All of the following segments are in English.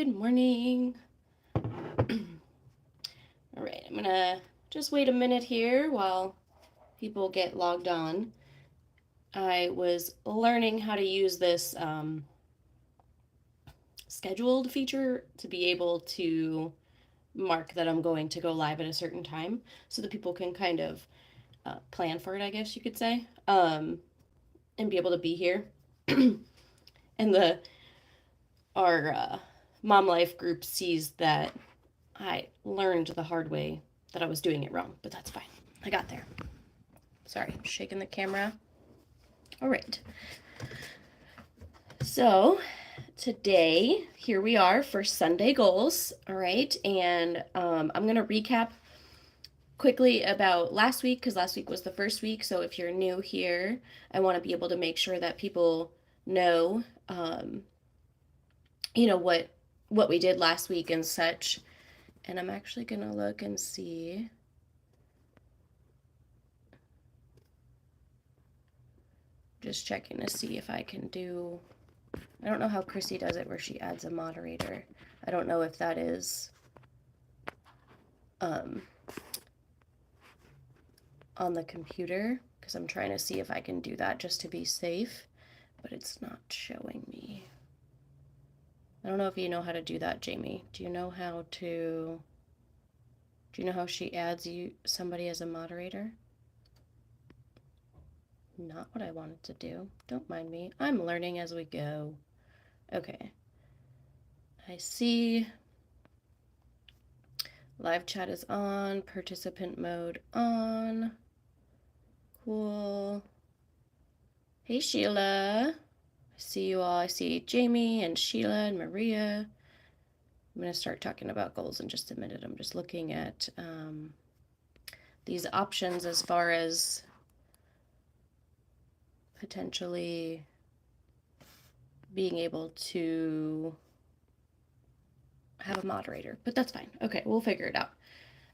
Good morning. All right, I'm gonna just wait a minute here while people get logged on. I was learning how to use this scheduled feature to be able to mark that I'm going to go live at a certain time so that people can kind of plan for it, I guess you could say, and be able to be here. And the our mom life group sees that I learned the hard way that I was doing it wrong, but that's fine. I got there. Sorry, I'm shaking the camera. All right. So today, here we are for Sunday goals. All right. And I'm going to recap quickly about last week because last week was the first week. So if you're new here, I want to be able to make sure that people know, what we did last week and such. And I'm actually going to look and see. Just checking to see if I can do. I don't know how Chrissy does it where she adds a moderator. I don't know if that is on the computer because I'm trying to see if I can do that just to be safe, but it's not showing me. I don't know if you know how to do that, Jamie. Do you know how she adds somebody as a moderator? Not what I wanted to do. Don't mind me. I'm learning as we go. Okay. I see. Live chat is on. Participant mode on. Cool. Hey, Sheila. I see you all. I see Jamie and Sheila and Maria. I'm going to start talking about goals in just a minute. I'm just looking at these options as far as potentially being able to have a moderator, but that's fine. Okay, we'll figure it out.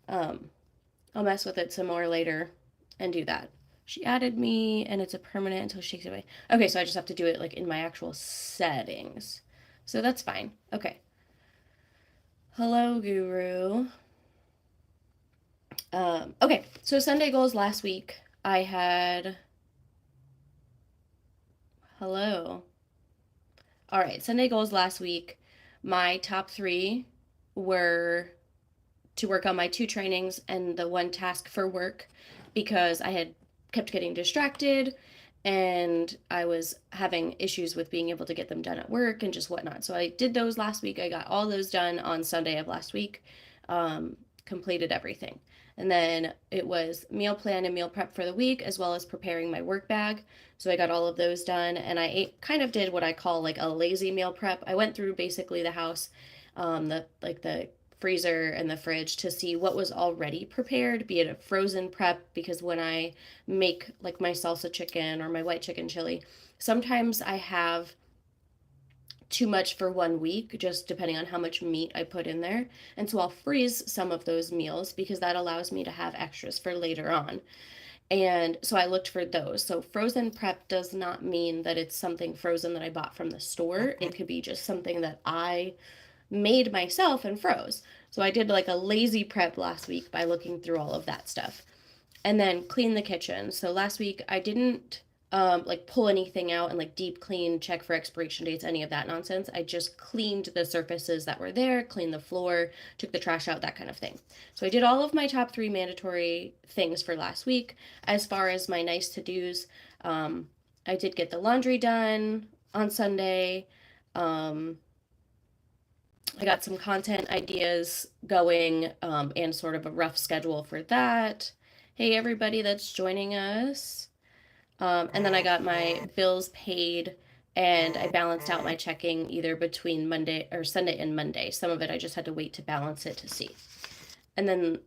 I'll mess with it some more later and do that. She added me and it's a permanent until she takes it away. Okay, so I just have to do it like in my actual settings. So that's fine. Okay. Hello, Guru. Okay, so Sunday goals last week. I had. Hello. All right, Sunday goals last week. My top 3 were to work on my 2 trainings and the 1 task for work because I had kept getting distracted and I was having issues with being able to get them done at work and just whatnot. So I did those last week. I got all those done on Sunday of last week, completed everything. And then it was meal plan and meal prep for the week, as well as preparing my work bag. So I got all of those done, and I kind of did what I call like a lazy meal prep. I went through basically the house, the freezer and the fridge to see what was already prepared, be it a frozen prep, because when I make like my salsa chicken or my white chicken chili, sometimes I have too much for 1 week, just depending on how much meat I put in there. And so I'll freeze some of those meals because that allows me to have extras for later on. And so I looked for those. So frozen prep does not mean that it's something frozen that I bought from the store. It could be just something that I made myself and froze. So I did like a lazy prep last week by looking through all of that stuff. And then clean the kitchen. So last week I didn't like pull anything out and like deep clean, check for expiration dates, any of that nonsense. I just cleaned the surfaces that were there, cleaned the floor, took the trash out, that kind of thing. So I did all of my top 3 mandatory things for last week. As far as my nice to-dos, I did get the laundry done on Sunday. I got some content ideas going and sort of a rough schedule for that. Hey, everybody that's joining us. And then I got my bills paid and I balanced out my checking either between Monday or Sunday and Monday. Some of it I just had to wait to balance it to see. And then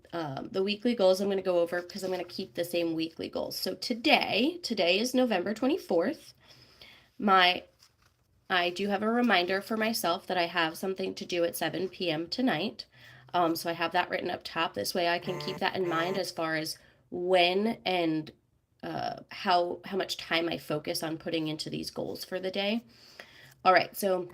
the weekly goals I'm going to go over because I'm going to keep the same weekly goals. So today is November 24th. I do have a reminder for myself that I have something to do at 7 p.m. tonight. So I have that written up top. This way I can keep that in mind as far as when and how much time I focus on putting into these goals for the day. All right, so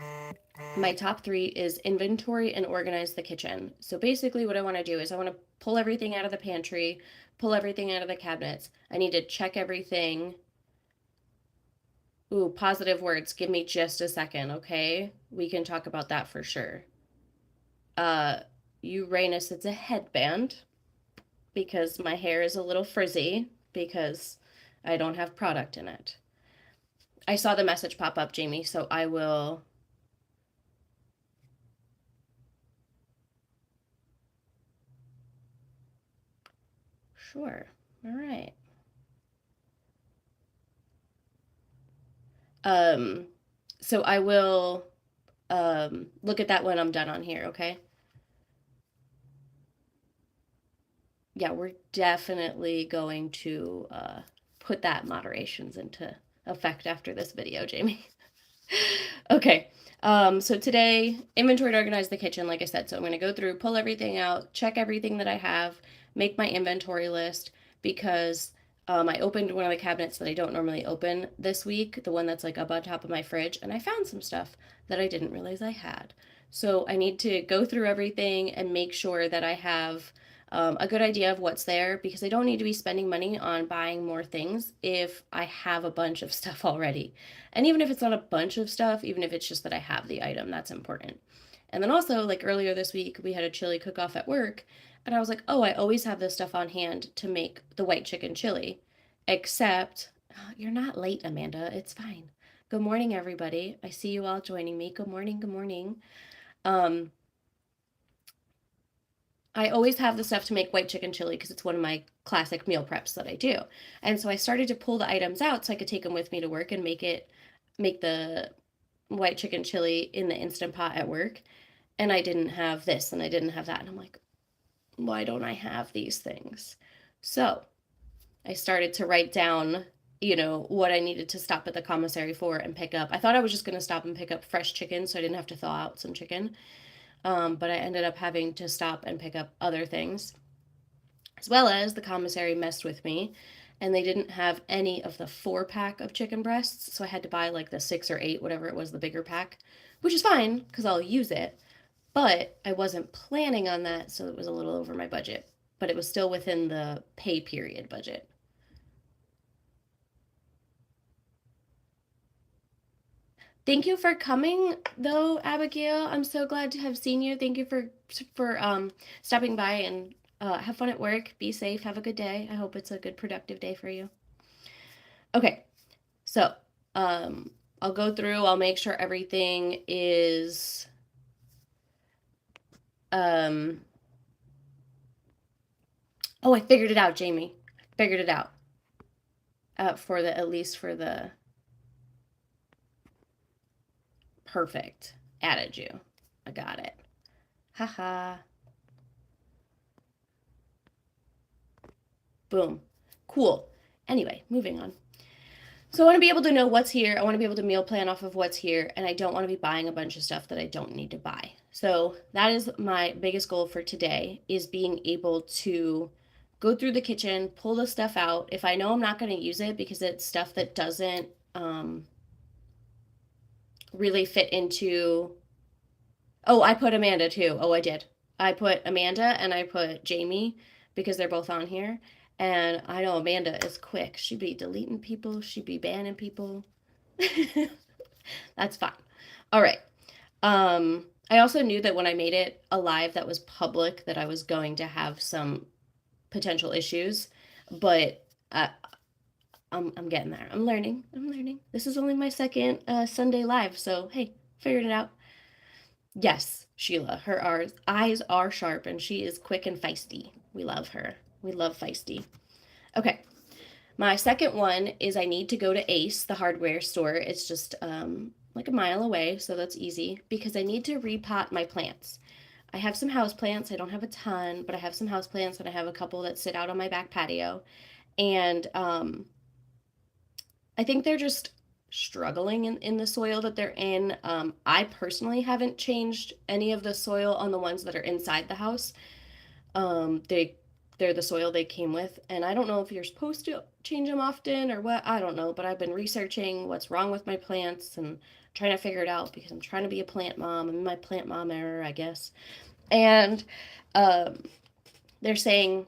my top three is inventory and organize the kitchen. So basically, what I want to do is I want to pull everything out of the pantry, pull everything out of the cabinets. I need to check everything. Ooh, positive words. Give me just a second, okay? We can talk about that for sure. Uh, Uranus, it's a headband because my hair is a little frizzy because I don't have product in it. I saw the message pop up, Jamie, so I will. Sure. All right. Um, so I will look at that when I'm done on here, okay? Yeah, we're definitely going to put that moderations into effect after this video, Jamie. Okay. So today, inventory to organize the kitchen, like I said. So I'm going to go through, pull everything out, check everything that I have, make my inventory list because I opened one of the cabinets that I don't normally open this week, the one that's like up on top of my fridge, and I found some stuff that I didn't realize I had. So I need to go through everything and make sure that I have a good idea of what's there because I don't need to be spending money on buying more things if I have a bunch of stuff already. And even if it's not a bunch of stuff, even if it's just that I have the item, that's important. And then also, like earlier this week, we had a chili cook off at work. And I was like, oh, I always have this stuff on hand to make the white chicken chili. Except, oh, you're not late, Amanda. It's fine. Good morning, everybody. I see you all joining me. Good morning. Good morning. Um, I always have the stuff to make white chicken chili because it's one of my classic meal preps that I do. And so I started to pull the items out so I could take them with me to work and make the white chicken chili in the Instant Pot at work. And I didn't have this and I didn't have that. And I'm like, why don't I have these things? So I started to write down, what I needed to stop at the commissary for and pick up. I thought I was just going to stop and pick up fresh chicken so I didn't have to thaw out some chicken. But I ended up having to stop and pick up other things, as well as the commissary messed with me and they didn't have any of the 4-pack of chicken breasts. So I had to buy like the 6 or 8, whatever it was, the bigger pack, which is fine because I'll use it. But I wasn't planning on that, so it was a little over my budget. But it was still within the pay period budget. Thank you for coming, though, Abigail. I'm so glad to have seen you. Thank you for stopping by and have fun at work. Be safe. Have a good day. I hope it's a good, productive day for you. Okay, so I'll go through. I'll make sure everything is Oh, I figured it out, Jamie. I figured it out. For the at least for the perfect. Added you. I got it. Haha. Boom. Cool. Anyway, moving on. So I want to be able to know what's here. I want to be able to meal plan off of what's here, and I don't want to be buying a bunch of stuff that I don't need to buy. So that is my biggest goal for today is being able to go through the kitchen, pull the stuff out. If I know I'm not going to use it because it's stuff that doesn't really fit into. Oh, I put Amanda too. Oh, I did. I put Amanda and I put Jamie because they're both on here. And I know Amanda is quick. She'd be deleting people, she'd be banning people. That's fine. All right. I also knew that when I made it a live that was public that I was going to have some potential issues, but I'm getting there. I'm learning. This is only my second Sunday live, so hey, figured it out. Yes, Sheila. Her eyes are sharp and she is quick and feisty. We love her. We love feisty. Okay. My second one is I need to go to Ace, the hardware store. It's just like a mile away, so that's easy because I need to repot my plants. I have some house plants. I don't have a ton, but I have some house plants and I have a couple that sit out on my back patio. And I think they're just struggling in the soil that they're in. I personally haven't changed any of the soil on the ones that are inside the house. They're the soil they came with, and I don't know if you're supposed to change them often or what. I don't know, but I've been researching what's wrong with my plants, and trying to figure it out because I'm trying to be a plant mom. I'm in my plant mom era, I guess. And um, they're saying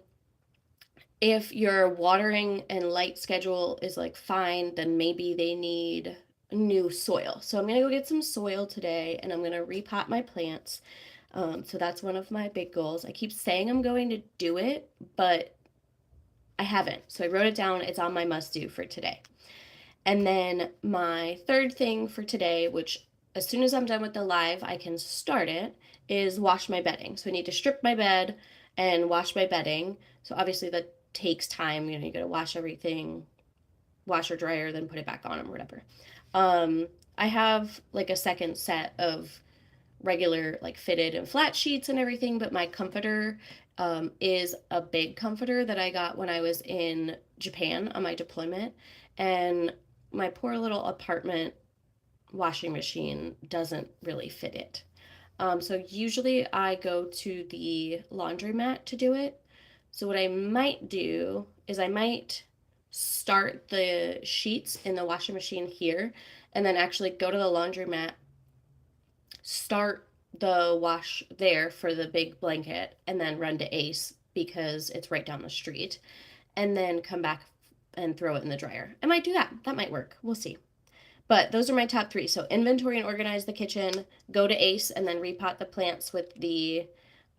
if your watering and light schedule is like fine, then maybe they need new soil. So I'm gonna go get some soil today and I'm gonna repot my plants. So that's one of my big goals. I keep saying I'm going to do it, but I haven't. So I wrote it down. It's on my must do for today. And then my third thing for today, which as soon as I'm done with the live, I can start it, is wash my bedding. So I need to strip my bed and wash my bedding. So obviously that takes time. You know, you got to wash everything, washer dryer, then put it back on or whatever. I have like a second set of regular like fitted and flat sheets and everything, but my comforter is a big comforter that I got when I was in Japan on my deployment. And my poor little apartment washing machine doesn't really fit it. So usually I go to the laundromat to do it. So what I might do is I might start the sheets in the washing machine here and then actually go to the laundromat, start the wash there for the big blanket, and then run to Ace because it's right down the street, and then come back and throw it in the dryer. I might do that. That might work. We'll see. But those are my top three. So inventory and organize the kitchen, go to Ace, and then repot the plants with the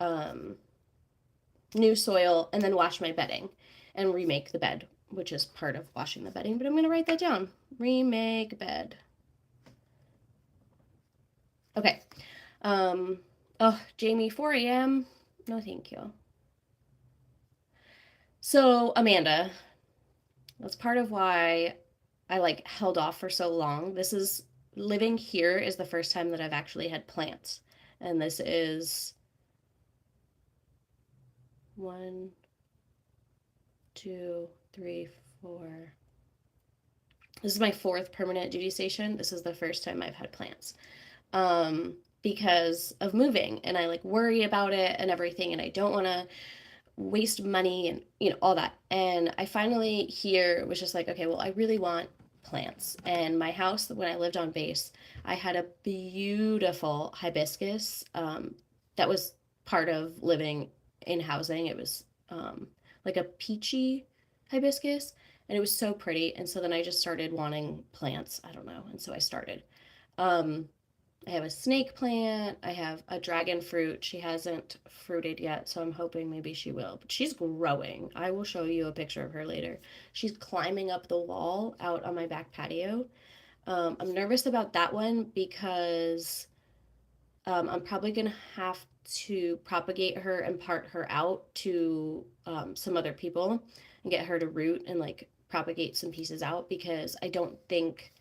um, new soil, and then wash my bedding and remake the bed, which is part of washing the bedding. But I'm going to write that down. Remake bed. Okay. Oh, Jamie, 4 a.m. No, thank you. So, Amanda, that's part of why I like held off for so long. This is living here is the first time that I've actually had plants. And this is 1, 2, 3, 4. This is my fourth permanent duty station. This is the first time I've had plants. Because of moving and I like worry about it and everything and I don't want to waste money and all that. And I finally here was just like, okay, well, I really want plants. And my house when I lived on base, I had a beautiful hibiscus that was part of living in housing. It was like a peachy hibiscus and it was so pretty. And so then I just started wanting plants. I don't know. And so I started. Um, I have a snake plant. I have a dragon fruit. She hasn't fruited yet, so I'm hoping maybe she will. But she's growing. I will show you a picture of her later. She's climbing up the wall out on my back patio. I'm nervous about that one because I'm probably going to have to propagate her and part her out to some other people and get her to root and like propagate some pieces out because I don't think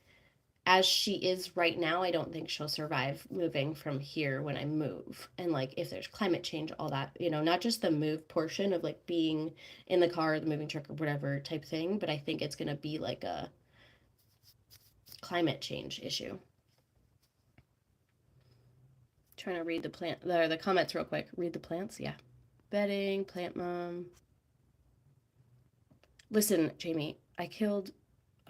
as she is right now, I don't think she'll survive moving from here when I move. And like if there's climate change, all that, not just the move portion of like being in the car, the moving truck or whatever type thing, but I think it's gonna be like a climate change issue. Trying to read the comments real quick. Read the plants, yeah. Bedding, plant mom. Listen, Jamie,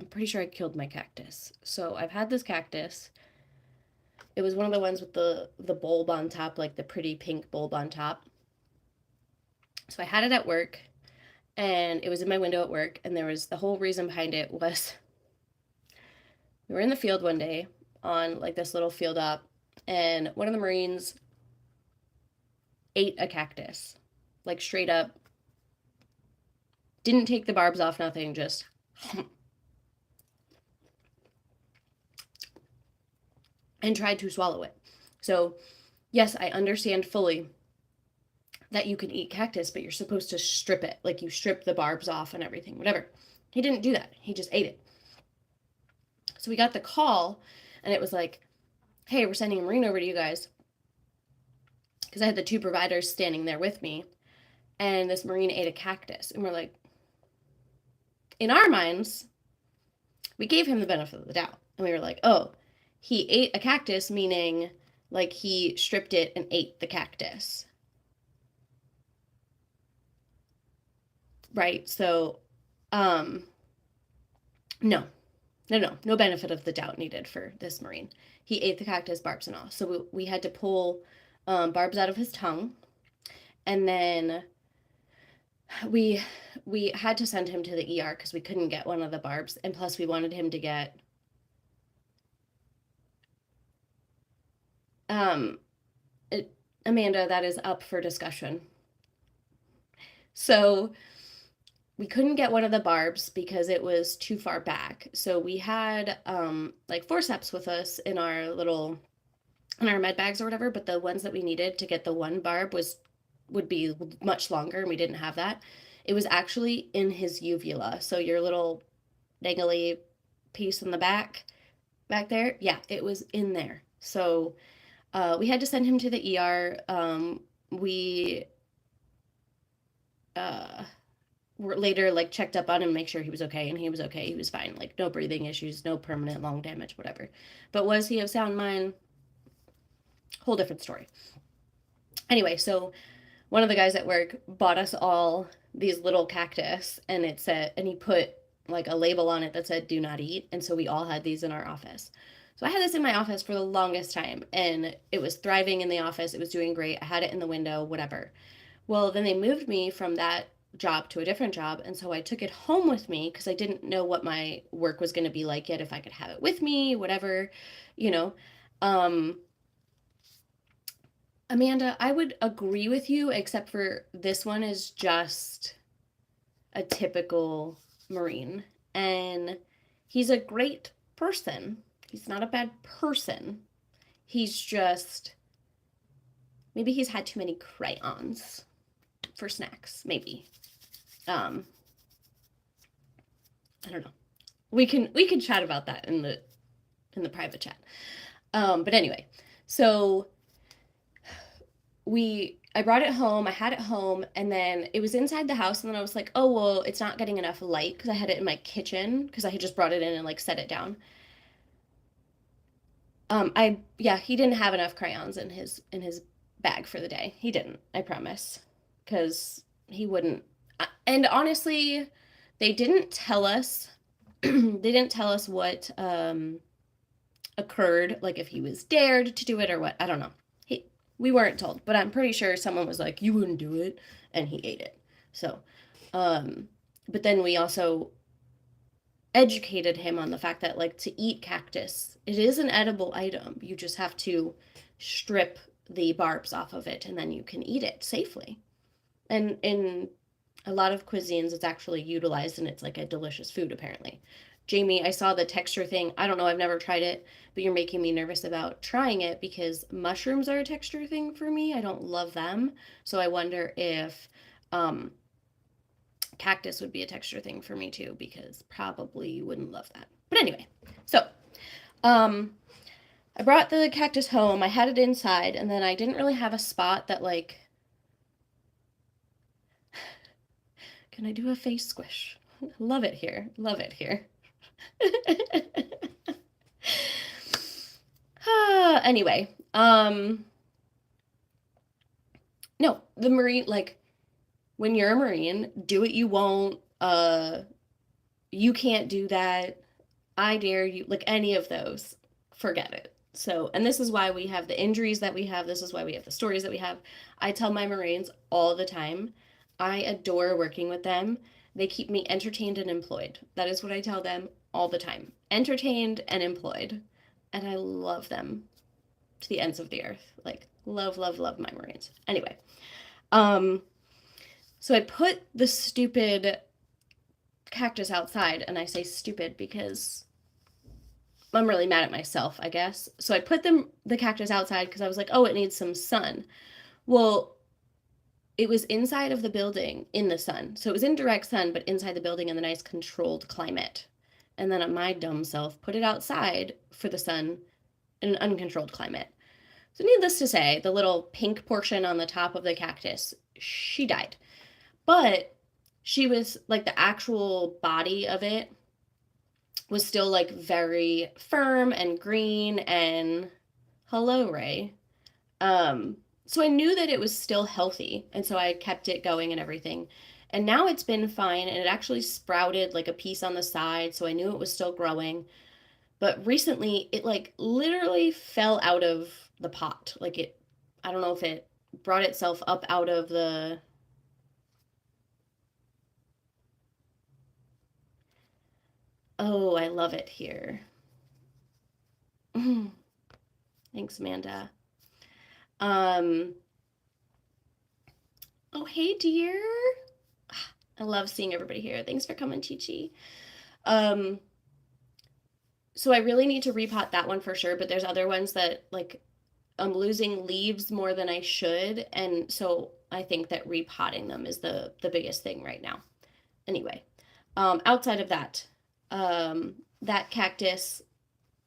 I'm pretty sure I killed my cactus. So I've had this cactus. It was one of the ones with the bulb on top, like the pretty pink bulb on top. So I had it at work and it was in my window at work and there was the whole reason behind it was we were in the field one day on like this little field up and one of the Marines ate a cactus. Like straight up. Didn't take the barbs off, nothing, just and tried to swallow it. So, yes, I understand fully that you can eat cactus, but you're supposed to strip it. Like you strip the barbs off and everything, whatever. He didn't do that. He just ate it. So we got the call and it was like, hey, we're sending a Marine over to you guys. Because I had the 2 providers standing there with me. And this Marine ate a cactus. And we're like, in our minds, we gave him the benefit of the doubt. And we were like, oh, he ate a cactus, meaning like he stripped it and ate the cactus. Right? So, no benefit of the doubt needed for this Marine. he ate the cactus, barbs and all. So we had to pull barbs out of his tongue, and then we we had to send him to the ER because we couldn't get one of the barbs, and plus we wanted him to get um it, Amanda, that is up for discussion. So we couldn't get one of the barbs because it was too far back. So we had like forceps with us in our med bags or whatever, but the ones that we needed to get the one barb would be much longer, and we didn't have that. It was actually in his uvula. So your little dangly piece in the back there, yeah, it was in there. So we had to send him to the ER. We were later like checked up on him, make sure he was okay, and he was okay. He was fine, like no breathing issues, no permanent lung damage, whatever. But was he of sound mind? Whole different story. Anyway, so one of the guys at work bought us all these little cactus, and he put like a label on it that said "do not eat," and so we all had these in our office. So I had this in my office for the longest time, and it was thriving in the office. It was doing great. I had it in the window, whatever. Well, then they moved me from that job to a different job, and so I took it home with me because I didn't know what my work was going to be like yet, if I could have it with me, whatever, you know. Um, Amanda, I would agree with you, except for this one is just a typical Marine. And he's a great person. He's not a bad person. He's just, maybe he's had too many crayons for snacks, maybe. I don't know. We can chat about that in the private chat. But anyway, so I brought it home, I had it home, and then it was inside the house, and then I was like, oh well, it's not getting enough light because I had it in my kitchen because I had just brought it in and like set it down. He didn't have enough crayons in his bag for the day. He didn't, I promise. Because he wouldn't. And honestly, they didn't tell us they didn't tell us what occurred, like if he was dared to do it or what. I don't know. We weren't told, but I'm pretty sure someone was like, "You wouldn't do it," and he ate it. So, but then we also educated him on the fact that like to eat cactus, it is an edible item. You just have to strip the barbs off of it, and then you can eat it safely. And in a lot of cuisines, it's actually utilized, and it's like a delicious food apparently. Jamie, I saw the texture thing. I don't know, I've never tried it, but you're making me nervous about trying it because mushrooms are a texture thing for me. I don't love them. So I wonder if cactus would be a texture thing for me too, because probably you wouldn't love that. But anyway, so I brought the cactus home. I had it inside, and then I didn't really have a spot that like. Can I do a face squish? Love it here. Love it here. Anyway, no, the Marine, like, when you're a Marine, do what you won't. You can't do that. I dare you. Like, any of those, forget it. So, and this is why we have the injuries that we have. This is why we have the stories that we have. I tell my Marines all the time, I adore working with them. They keep me entertained and employed. That is what I tell them all the time. Entertained and employed. And I love them to the ends of the earth. Like, love, love, love my Marines. Anyway, so I put the stupid cactus outside, and I say stupid because I'm really mad at myself, I guess. So I put the cactus outside because I was like, oh, it needs some sun. Well, it was inside of the building in the sun. So it was in direct sun, but inside the building in the nice controlled climate. And then my dumb self put it outside for the sun in an uncontrolled climate. So needless to say, the little pink portion on the top of the cactus, she died. But she was like the actual body of it was still like very firm and green and hello, Ray. So I knew that it was still healthy, and so I kept it going and everything. And now it's been fine, and it actually sprouted like a piece on the side, so I knew it was still growing. But recently it like literally fell out of the pot. Like I don't know if it brought itself up out of the. Oh, I love it here. Thanks, Amanda. Um, oh, hey, dear. I love seeing everybody here. Thanks for coming, Chi Chi. Um, so I really need to repot that one for sure, but there's other ones that like I'm losing leaves more than I should, and so I think that repotting them is the biggest thing right now. Anyway, outside of that, that cactus,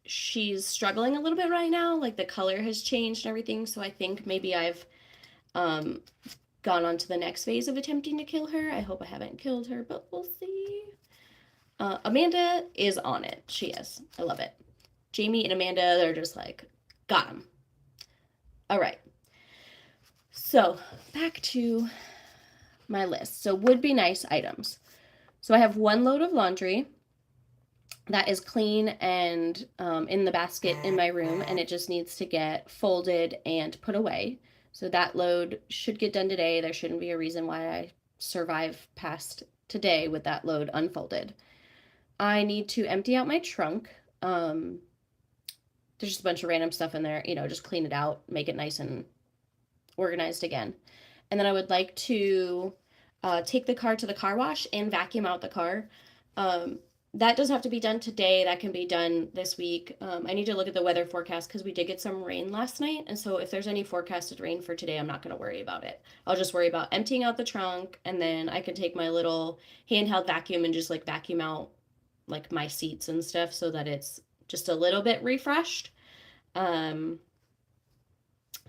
she's struggling a little bit right now. Like the color has changed and everything, so I think maybe I've um, gone on to the next phase of attempting to kill her. I hope I haven't killed her, but we'll see. Amanda is on it. She is. I love it. Jamie and Amanda, they're just like, got him. All right. So back to my list. So would be nice items. So I have one load of laundry that is clean and in the basket in my room, and it just needs to get folded and put away. So that load should get done today. There shouldn't be a reason why I survive past today with that load unfolded. I need to empty out my trunk. There's just a bunch of random stuff in there, just clean it out, make it nice and organized again. And then I would like to take the car to the car wash and vacuum out the car. That doesn't have to be done today. That can be done this week. I need to look at the weather forecast because we did get some rain last night. And so if there's any forecasted rain for today, I'm not going to worry about it. I'll just worry about emptying out the trunk, and then I can take my little handheld vacuum and just like vacuum out like my seats and stuff so that it's just a little bit refreshed.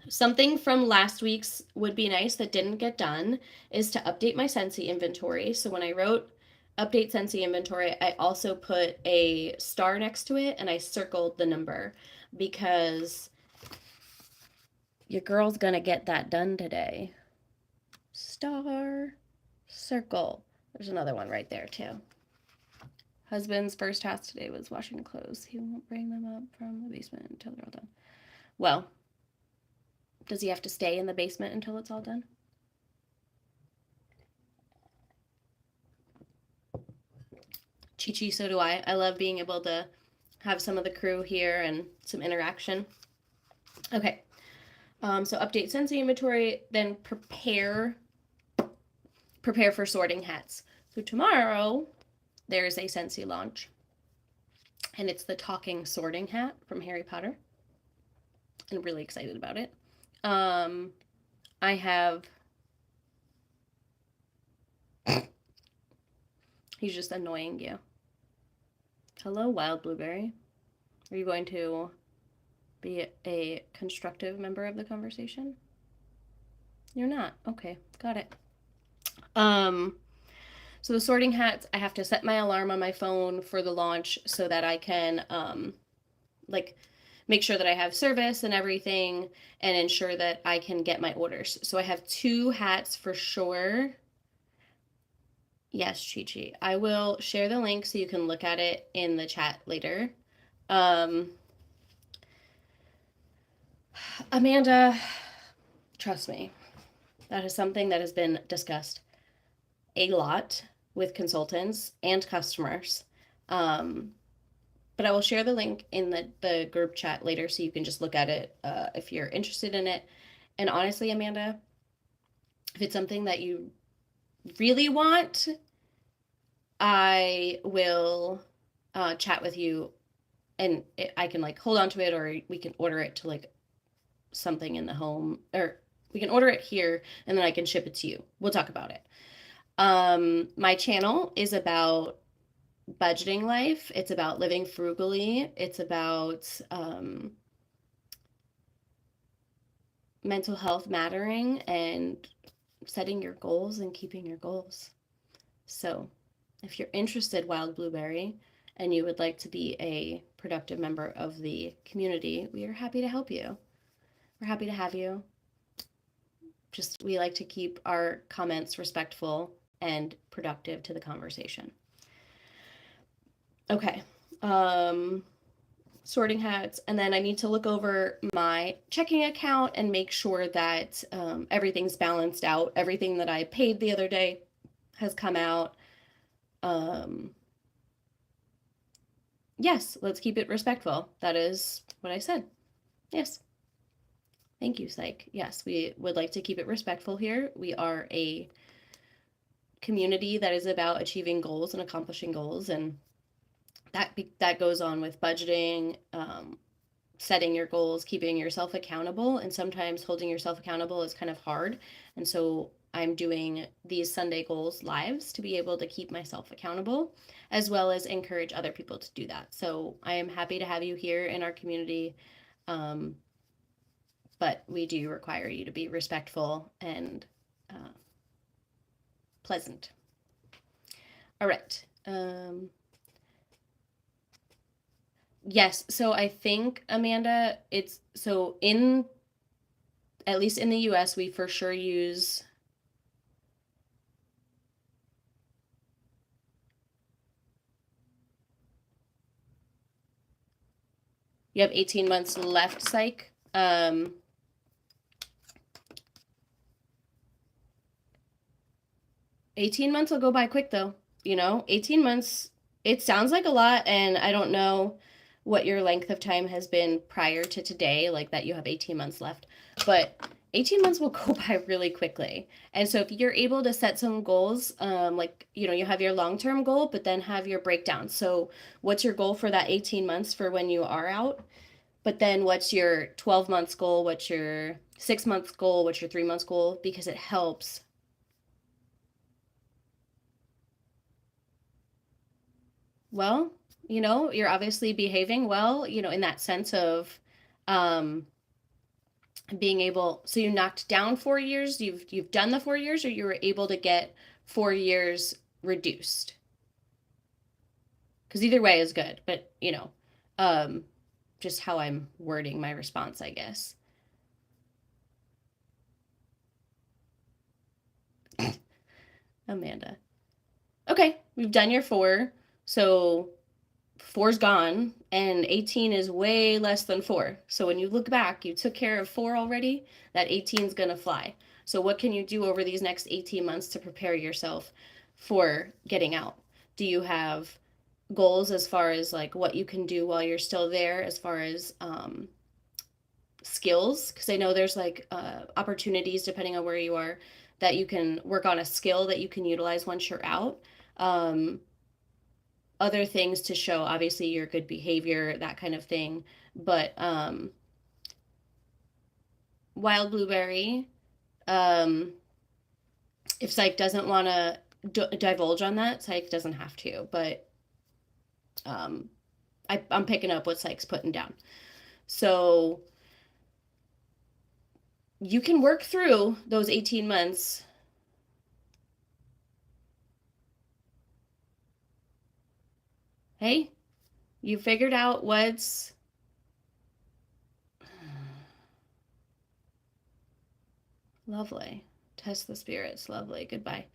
Something from last week's would be nice that didn't get done is to update my Scentsy inventory. So when I wrote update Scentsy inventory, I also put a star next to it and I circled the number because your girl's gonna get that done today. Star, circle. There's another one right there too. Husband's first task today was washing clothes. He won't bring them up from the basement until they're all done. Well, does he have to stay in the basement until it's all done? Chi-Chi, so do I. I love being able to have some of the crew here and some interaction. Okay. So update Scentsy inventory, then prepare for sorting hats. So tomorrow there's a Scentsy launch, and it's the talking sorting hat from Harry Potter. I'm really excited about it. I have. He's just annoying you. Hello, Wild Blueberry. Are you going to be a constructive member of the conversation? You're not. Okay, got it. So the sorting hats, I have to set my alarm on my phone for the launch so that I can like make sure that I have service and everything and ensure that I can get my orders. So I have 2 hats for sure. Yes, Chi-Chi. I will share the link so you can look at it in the chat later. Amanda, trust me, that is something that has been discussed a lot with consultants and customers. But I will share the link in the group chat later so you can just look at it if you're interested in it. And honestly, Amanda, if it's something that you really want, I will chat with you and I can like hold on to it, or we can order it to like something in the home, or we can order it here and then I can ship it to you. We'll talk about it. My channel is about budgeting life. It's about living frugally. It's about mental health mattering and setting your goals and keeping your goals. So if you're interested, Wild Blueberry, and you would like to be a productive member of the community, we are happy to help you. We're happy to have you. Just, we like to keep our comments respectful and productive to the conversation. Okay. sorting hats, and then I need to look over my checking account and make sure that everything's balanced out. Everything that I paid the other day has come out. Um, yes, let's keep it respectful. That is what I said. Yes. Thank you, Psych. Yes, we would like to keep it respectful here. We are a community that is about achieving goals and accomplishing goals, and that goes on with budgeting, setting your goals, keeping yourself accountable, and sometimes holding yourself accountable is kind of hard. And so I'm doing these Sunday goals lives to be able to keep myself accountable, as well as encourage other people to do that. So I am happy to have you here in our community. Um, but we do require you to be respectful and pleasant. All right. Yes, so I think, Amanda, it's so in at least in the US, we for sure use you have 18 months left, Psych. 18 months will go by quick though. 18 months, it sounds like a lot, and I don't know what your length of time has been prior to today, like that you have 18 months left, but 18 months will go by really quickly. And so if you're able to set some goals, like, you have your long-term goal, but then have your breakdown. So what's your goal for that 18 months for when you are out? But then what's your 12 months goal? What's your 6 months goal? What's your 3 months goal? Because it helps. Well, you're obviously behaving well, in that sense of um being able, so you knocked down 4 years, you've done the 4 years, or you were able to get 4 years reduced. Because either way is good, but um just how I'm wording my response, I guess. Amanda. Okay, we've done your four. So four's gone, and 18 is way less than four. So when you look back, you took care of four already. That 18 is going to fly. So what can you do over these next 18 months to prepare yourself for getting out? Do you have goals as far as like what you can do while you're still there, as far as skills? Because I know there's like opportunities depending on where you are that you can work on a skill that you can utilize once you're out. Um, Other things to show obviously your good behavior, that kind of thing. But wild blueberry, um if Psych doesn't want to divulge on that, Psych doesn't have to, but um I'm picking up what Psych's putting down. So you can work through those 18 months. Hey, you figured out what's lovely. Test the spirits. Lovely. Goodbye.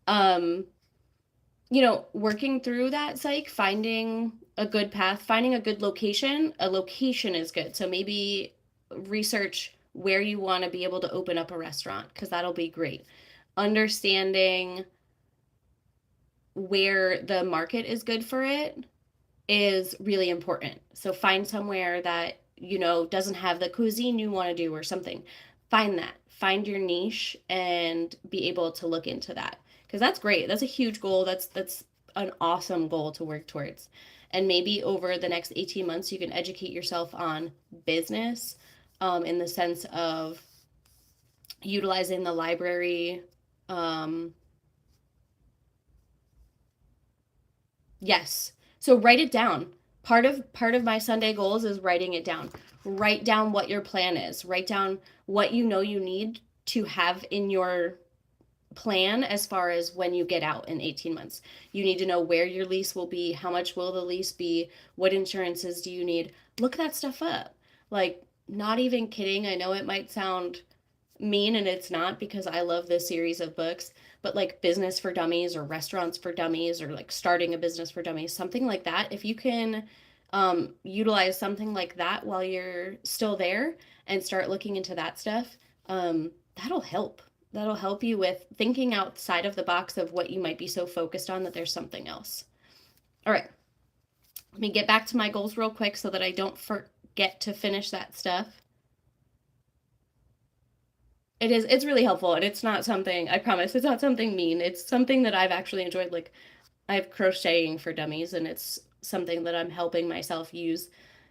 Um, working through that, Psych, finding a good path, finding a good location. A location is good. So maybe research where you want to be able to open up a restaurant, because that'll be great. Understanding where the market is good for it is really important. So find somewhere that, doesn't have the cuisine you want to do or something. Find that. Find your niche and be able to look into that. Because that's great. That's a huge goal. That's an awesome goal to work towards. And maybe over the next 18 months, you can educate yourself on business, in the sense of utilizing the library. Yes. So write it down. Part of my Sunday goals is writing it down. Write down what your plan is. Write down what you need to have in your plan as far as when you get out in 18 months. You need to know where your lease will be, how much will the lease be, what insurances do you need. Look that stuff up. Like, not even kidding. I know it might sound mean, and it's not, because I love this series of books, but like Business for Dummies or Restaurants for Dummies or like Starting a Business for Dummies, something like that. If you can utilize something like that while you're still there and start looking into that stuff. That'll help. That'll help you with thinking outside of the box of what you might be so focused on that there's something else. All right. Let me get back to my goals real quick so that I don't forget to finish that stuff. It's really helpful, and it's not something, I promise, it's not something mean. It's something that I've actually enjoyed. Like, I have crocheting for dummies, and it's something that I'm helping myself use.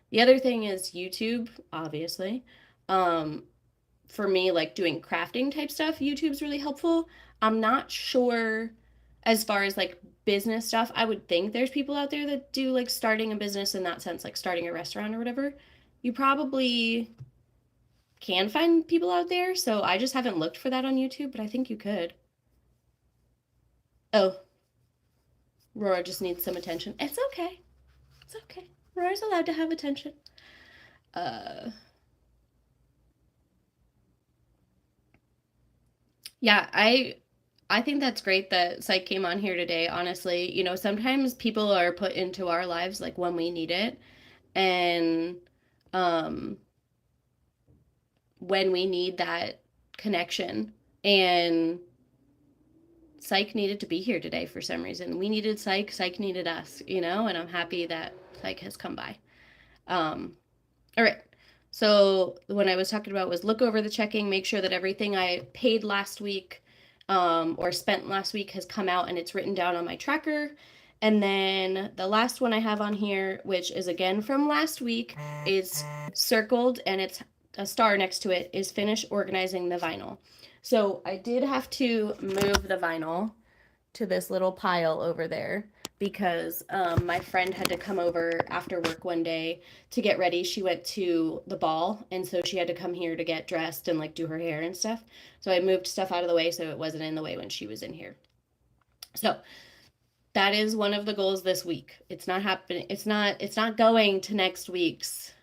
The other thing is YouTube, obviously. For me, like doing crafting type stuff, YouTube's really helpful. I'm not sure as far as like business stuff. I would think there's people out there that do like starting a business in that sense, like starting a restaurant or whatever. You probably can find people out there, so I just haven't looked for that on YouTube, but I think you could. Oh, Rora just needs some attention. It's okay. It's okay. Rora's allowed to have attention. Uh, yeah, I think that's great that Psych came on here today, honestly. You know, sometimes people are put into our lives like when we need it, and um when we need that connection. And Psych needed to be here today for some reason. We needed Psych, Psych needed us, you know, and I'm happy that Psych has come by. All right. So when I was talking about was look over the checking, make sure that everything I paid last week or spent last week has come out and it's written down on my tracker. And then the last one I have on here, which is again from last week, is circled and it's a star next to it, is finish organizing the vinyl. So I did have to move the vinyl to this little pile over there because my friend had to come over after work one day to get ready. She went to the ball, and so she had to come here to get dressed and like do her hair and stuff. So I moved stuff out of the way so it wasn't in the way when she was in here. So that is one of the goals this week. It's not happening. It's not going to next week's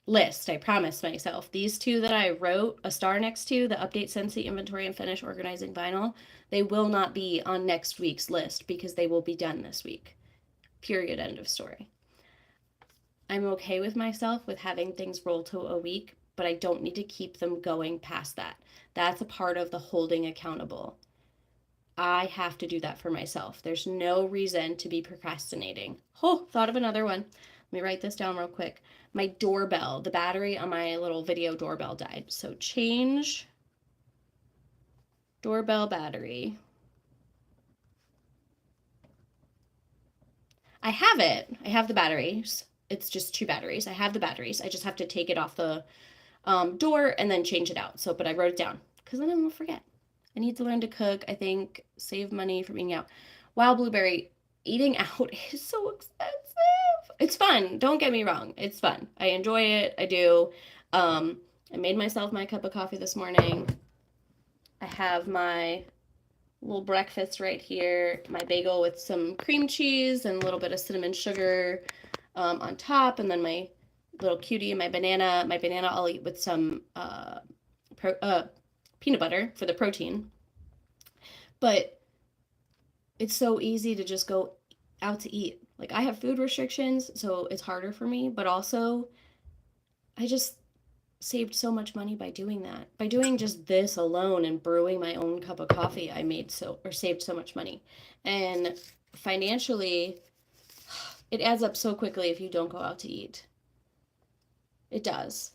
list. I promised myself. These two that I wrote a star next to, the update Scentsy inventory and finish organizing vinyl, they will not be on next week's list because they will be done this week. Period. End of story. I'm okay with myself with having things roll to a week, but I don't need to keep them going past that. That's a part of the holding accountable. I have to do that for myself. There's no reason to be procrastinating. Oh, thought of another one. Let me write this down real quick. My doorbell, the battery on my little video doorbell died. So change doorbell battery. I have it. I have the batteries. It's just two batteries. I have the batteries. I just have to take it off the door and then change it out. So, but I wrote it down because then I'm gonna forget. I need to learn to cook. I think save money from eating out. Wild blueberry, eating out is so expensive. It's fun. Don't get me wrong. It's fun. I enjoy it. I do. I made myself my cup of coffee this morning. I have my little breakfast right here. My bagel with some cream cheese and a little bit of cinnamon sugar on top, and then my little cutie and my banana. My banana I'll eat with some peanut butter for the protein. But it's so easy to just go out to eat. Like I have food restrictions, so it's harder for me, but also I just saved so much money by doing that. By doing just this alone and brewing my own cup of coffee, I made so or saved so much money. And financially, it adds up so quickly if you don't go out to eat. It does.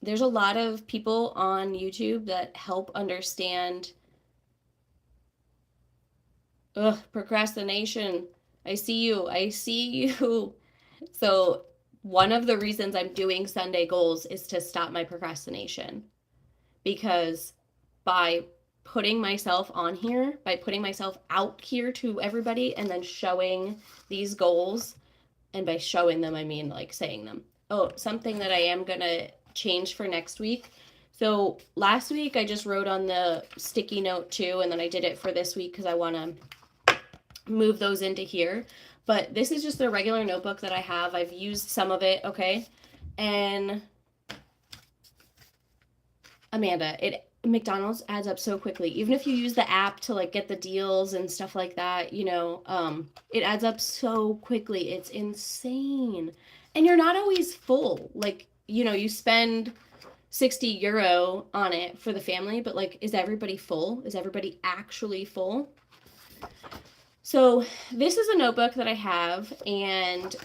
There's a lot of people on YouTube that help understand procrastination. I see you. I see you. So one of the reasons I'm doing Sunday goals is to stop my procrastination. Because by putting myself on here, by putting myself out here to everybody and then showing these goals, and by showing them, I mean like saying them. Oh, something that I am going to change for next week. So last week I just wrote on the sticky note too, and then I did it for this week because I want to move those into here. But this is just a regular notebook that I have. I've used some of it, okay? And Amanda, McDonald's adds up so quickly. Even if you use the app to like get the deals and stuff like that, it adds up so quickly. It's insane. And you're not always full. Like, you spend 60 euro on it for the family, but like, is everybody full? Is everybody actually full? So this is a notebook that I have, and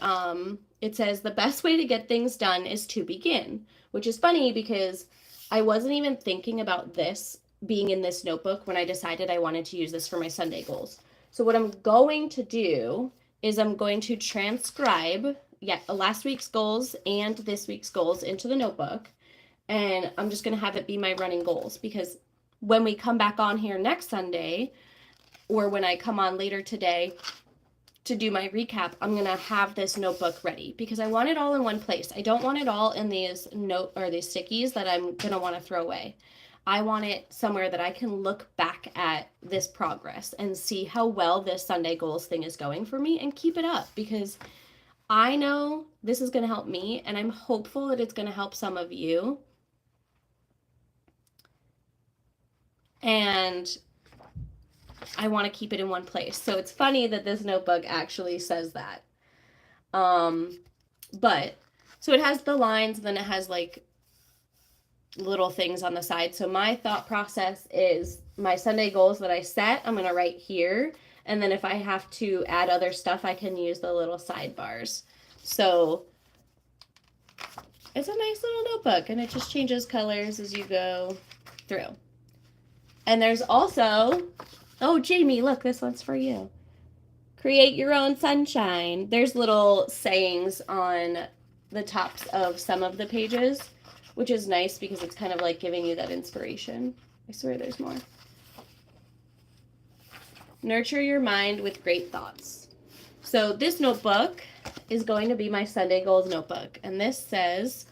it says the best way to get things done is to begin, which is funny because I wasn't even thinking about this being in this notebook when I decided I wanted to use this for my Sunday goals. So what I'm going to do is I'm going to transcribe last week's goals and this week's goals into the notebook, and I'm just going to have it be my running goals, because when we come back on here next Sunday, or when I come on later today to do my recap, I'm going to have this notebook ready because I want it all in one place. I don't want it all in these these stickies that I'm going to want to throw away. I want it somewhere that I can look back at this progress and see how well this Sunday goals thing is going for me and keep it up, because I know this is going to help me, and I'm hopeful that it's going to help some of you. And I want to keep it in one place. So it's funny that this notebook actually says that. But so it has the lines, and then it has like little things on the side. So my thought process is my Sunday goals that I set, I'm going to write here. And then if I have to add other stuff, I can use the little sidebars. So it's a nice little notebook, and it just changes colors as you go through. And there's also, oh, Jamie, look, this one's for you. Create your own sunshine. There's little sayings on the tops of some of the pages, which is nice because it's kind of like giving you that inspiration. I swear there's more. Nurture your mind with great thoughts. So this notebook is going to be my Sunday goals notebook. And this says,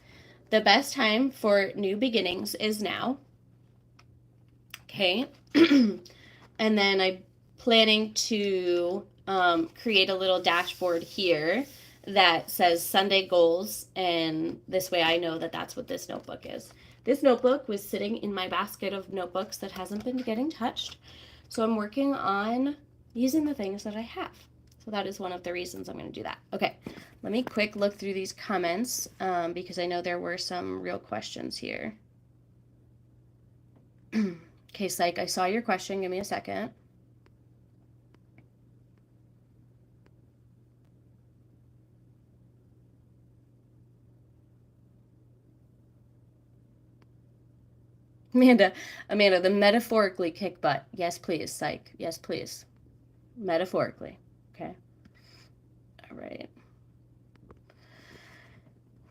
the best time for new beginnings is now. Okay. And then I'm planning to create a little dashboard here that says Sunday goals, and this way I know that that's what this notebook is. This notebook was sitting in my basket of notebooks that hasn't been getting touched, so I'm working on using the things that I have. So that is one of the reasons I'm going to do that. Okay, let me quick look through these comments because I know there were some real questions here. Okay, Psych, I saw your question. Give me a second. Amanda, the metaphorically kick butt. Yes, please, Psych. Yes, please. Metaphorically. Okay. All right.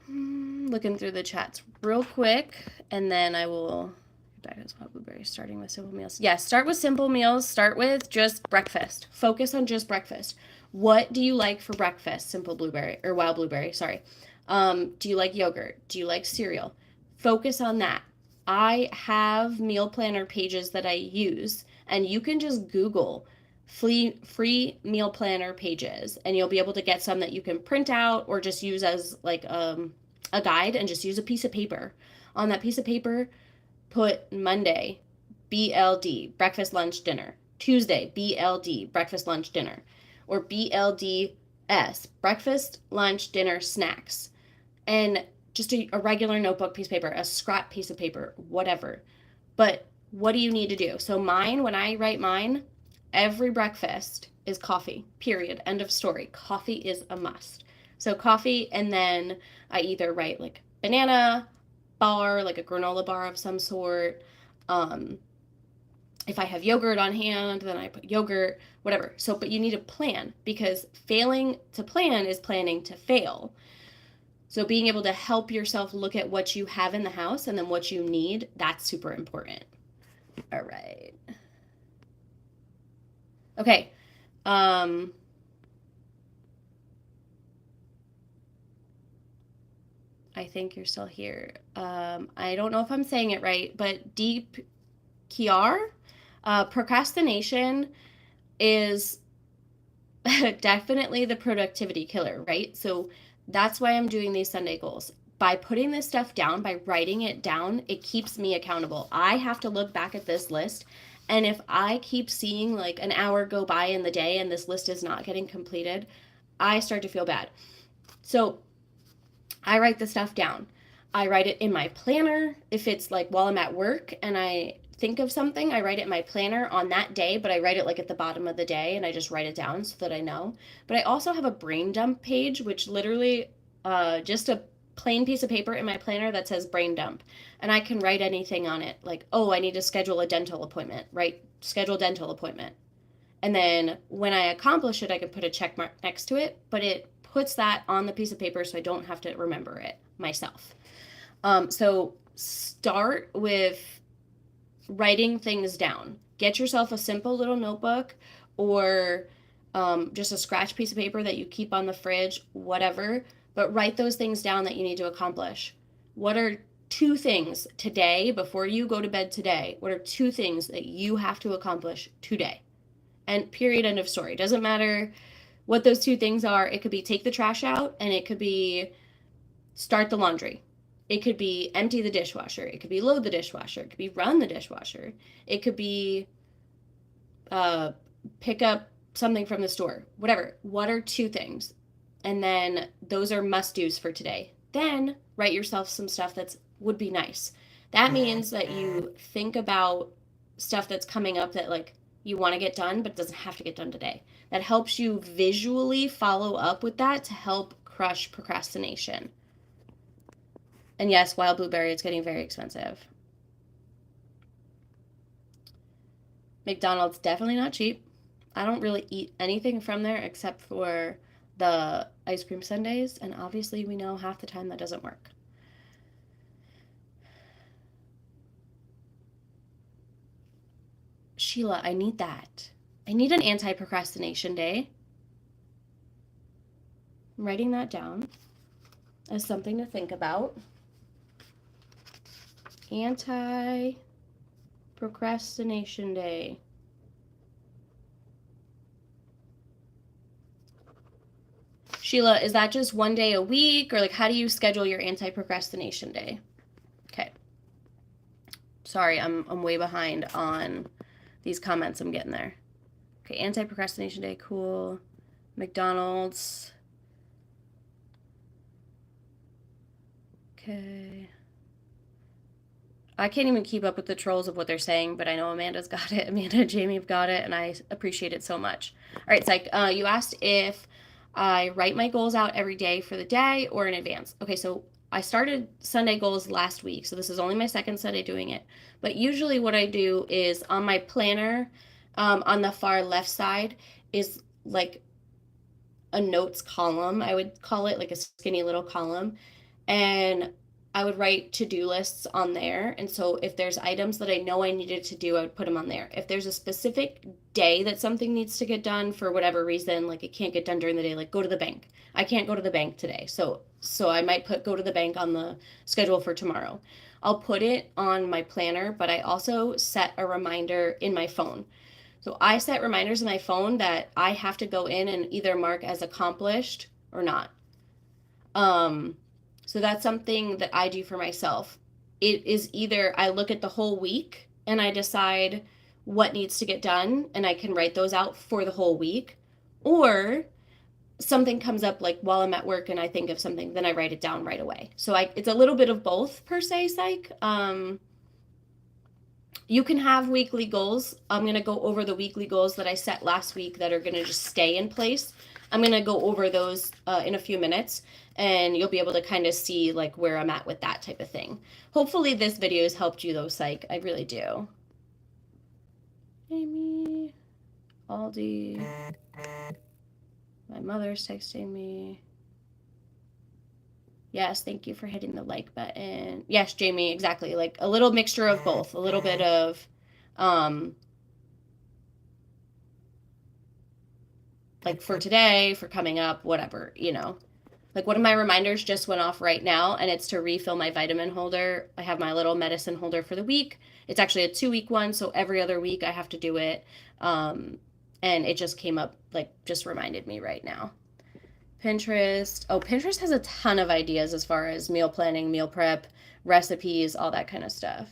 Looking through the chats real quick, and then I will back as well. Blueberry, starting with simple meals. Yes, start with simple meals. Start with just breakfast. Focus on just breakfast. What do you like for breakfast? Simple Blueberry, or Wild Blueberry, sorry. Do you like yogurt? Do you like cereal? Focus on that. I have meal planner pages that I use, and you can just Google free meal planner pages, and you'll be able to get some that you can print out or just use as like a guide, and just use a piece of paper. On that piece of paper, put Monday, BLD, breakfast, lunch, dinner. Tuesday, BLD, breakfast, lunch, dinner. Or BLDS, breakfast, lunch, dinner, snacks. And just a regular notebook piece of paper, a scrap piece of paper, whatever. But what do you need to do? So mine, when I write mine, every breakfast is coffee, period, end of story. Coffee is a must. So coffee, and then I either write like banana bar, like a granola bar of some sort. If I have yogurt on hand, then I put yogurt, whatever. So, but you need a plan, because failing to plan is planning to fail. So being able to help yourself look at what you have in the house and then what you need, that's super important. All right. Okay. I think you're still here. I don't know if I'm saying it right, but Deep Kiar, procrastination is definitely the productivity killer, right? So that's why I'm doing these Sunday goals. by putting this stuff down, by writing it down, it keeps me accountable. I have to look back at this list, and if I keep seeing like an hour go by in the day and this list is not getting completed, I start to feel bad. So I write the stuff down. I write it in my planner. If it's like while I'm at work and I think of something, I write it in my planner on that day, but I write it like at the bottom of the day and I just write it down so that I know. But I also have a brain dump page, which literally just a plain piece of paper in my planner that says brain dump. And I can write anything on it. Like, oh, I need to schedule a dental appointment, right? Schedule dental appointment. And then when I accomplish it, I can put a check mark next to it, but it puts that on the piece of paper so I don't have to remember it myself. So start with writing things down. Get yourself a simple little notebook or just a scratch piece of paper that you keep on the fridge, whatever, but write those things down that you need to accomplish. What are 2 things today, before you go to bed today, what are 2 things that you have to accomplish today? And period, end of story. Doesn't matter what those 2 things are. It could be take the trash out, and it could be start the laundry. It could be empty the dishwasher. It could be load the dishwasher. It could be run the dishwasher. It could be pick up something from the store. Whatever. What are 2 things? And then those are must-dos for today. Then write yourself some stuff that would be nice. That means that you think about stuff that's coming up that like you want to get done, but it doesn't have to get done today. That helps you visually follow up with that to help crush procrastination. And yes, wild blueberry, it's getting very expensive. McDonald's, definitely not cheap. I don't really eat anything from there except for the ice cream sundaes, and obviously we know half the time that doesn't work. Sheila, I need that. I need an anti-procrastination day. I'm writing that down as something to think about. Anti-procrastination day. Sheila, is that just 1 day a week, or like how do you schedule your anti-procrastination day? Okay. Sorry, I'm way behind on these comments. I'm getting there. Okay, anti-procrastination day, cool. McDonald's. Okay. I can't even keep up with the trolls of what they're saying, but I know Amanda's got it. Amanda and Jamie have got it, and I appreciate it so much. All right, Psych, you asked if I write my goals out every day for the day or in advance. Okay, so I started Sunday goals last week, so this is only my second Sunday doing it. But usually what I do is on my planner, on the far left side, is like a notes column, I would call it, like a skinny little column. And I would write to-do lists on there. And so if there's items that I know I needed to do, I would put them on there. If there's a specific day that something needs to get done for whatever reason, like it can't get done during the day, like go to the bank. I can't go to the bank today. So I might put go to the bank on the schedule for tomorrow. I'll put it on my planner, but I also set a reminder in my phone. So I set reminders in my phone that I have to go in and either mark as accomplished or not. So that's something that I do for myself. It is either I look at the whole week and I decide what needs to get done and I can write those out for the whole week, or something comes up like while I'm at work and I think of something, then I write it down right away. So it's a little bit of both per se, Psych. You can have weekly goals. I'm going to go over the weekly goals that I set last week that are going to just stay in place. I'm going to go over those in a few minutes, and you'll be able to kind of see like where I'm at with that type of thing. Hopefully this video has helped you though, Psych. I really do. Amy, Aldi, my mother's texting me. Yes, thank you for hitting the like button. Yes, Jamie, exactly. Like a little mixture of both. A little bit of like for today, for coming up, whatever, you know. Like one of my reminders just went off right now, and it's to refill my vitamin holder. I have my little medicine holder for the week. It's actually a 2-week one, so every other week I have to do it. And it just came up, like just reminded me right now. Pinterest. Oh, Pinterest has a ton of ideas as far as meal planning, meal prep, recipes, all that kind of stuff.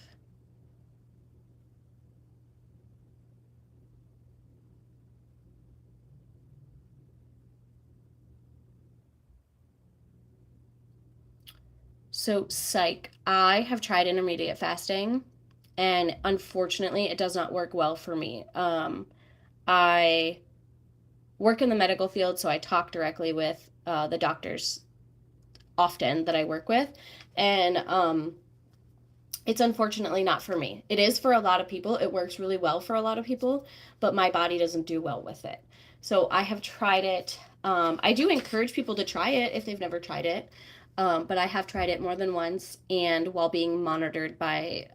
So, psych, I have tried intermediate fasting, and unfortunately, it does not work well for me. I work in the medical field, so I talk directly with the doctors often that I work with, and it's unfortunately not for me. It is for a lot of people. It works really well for a lot of people, but my body doesn't do well with it. So I have tried it. I do encourage people to try it if they've never tried it, but I have tried it more than once and while being monitored by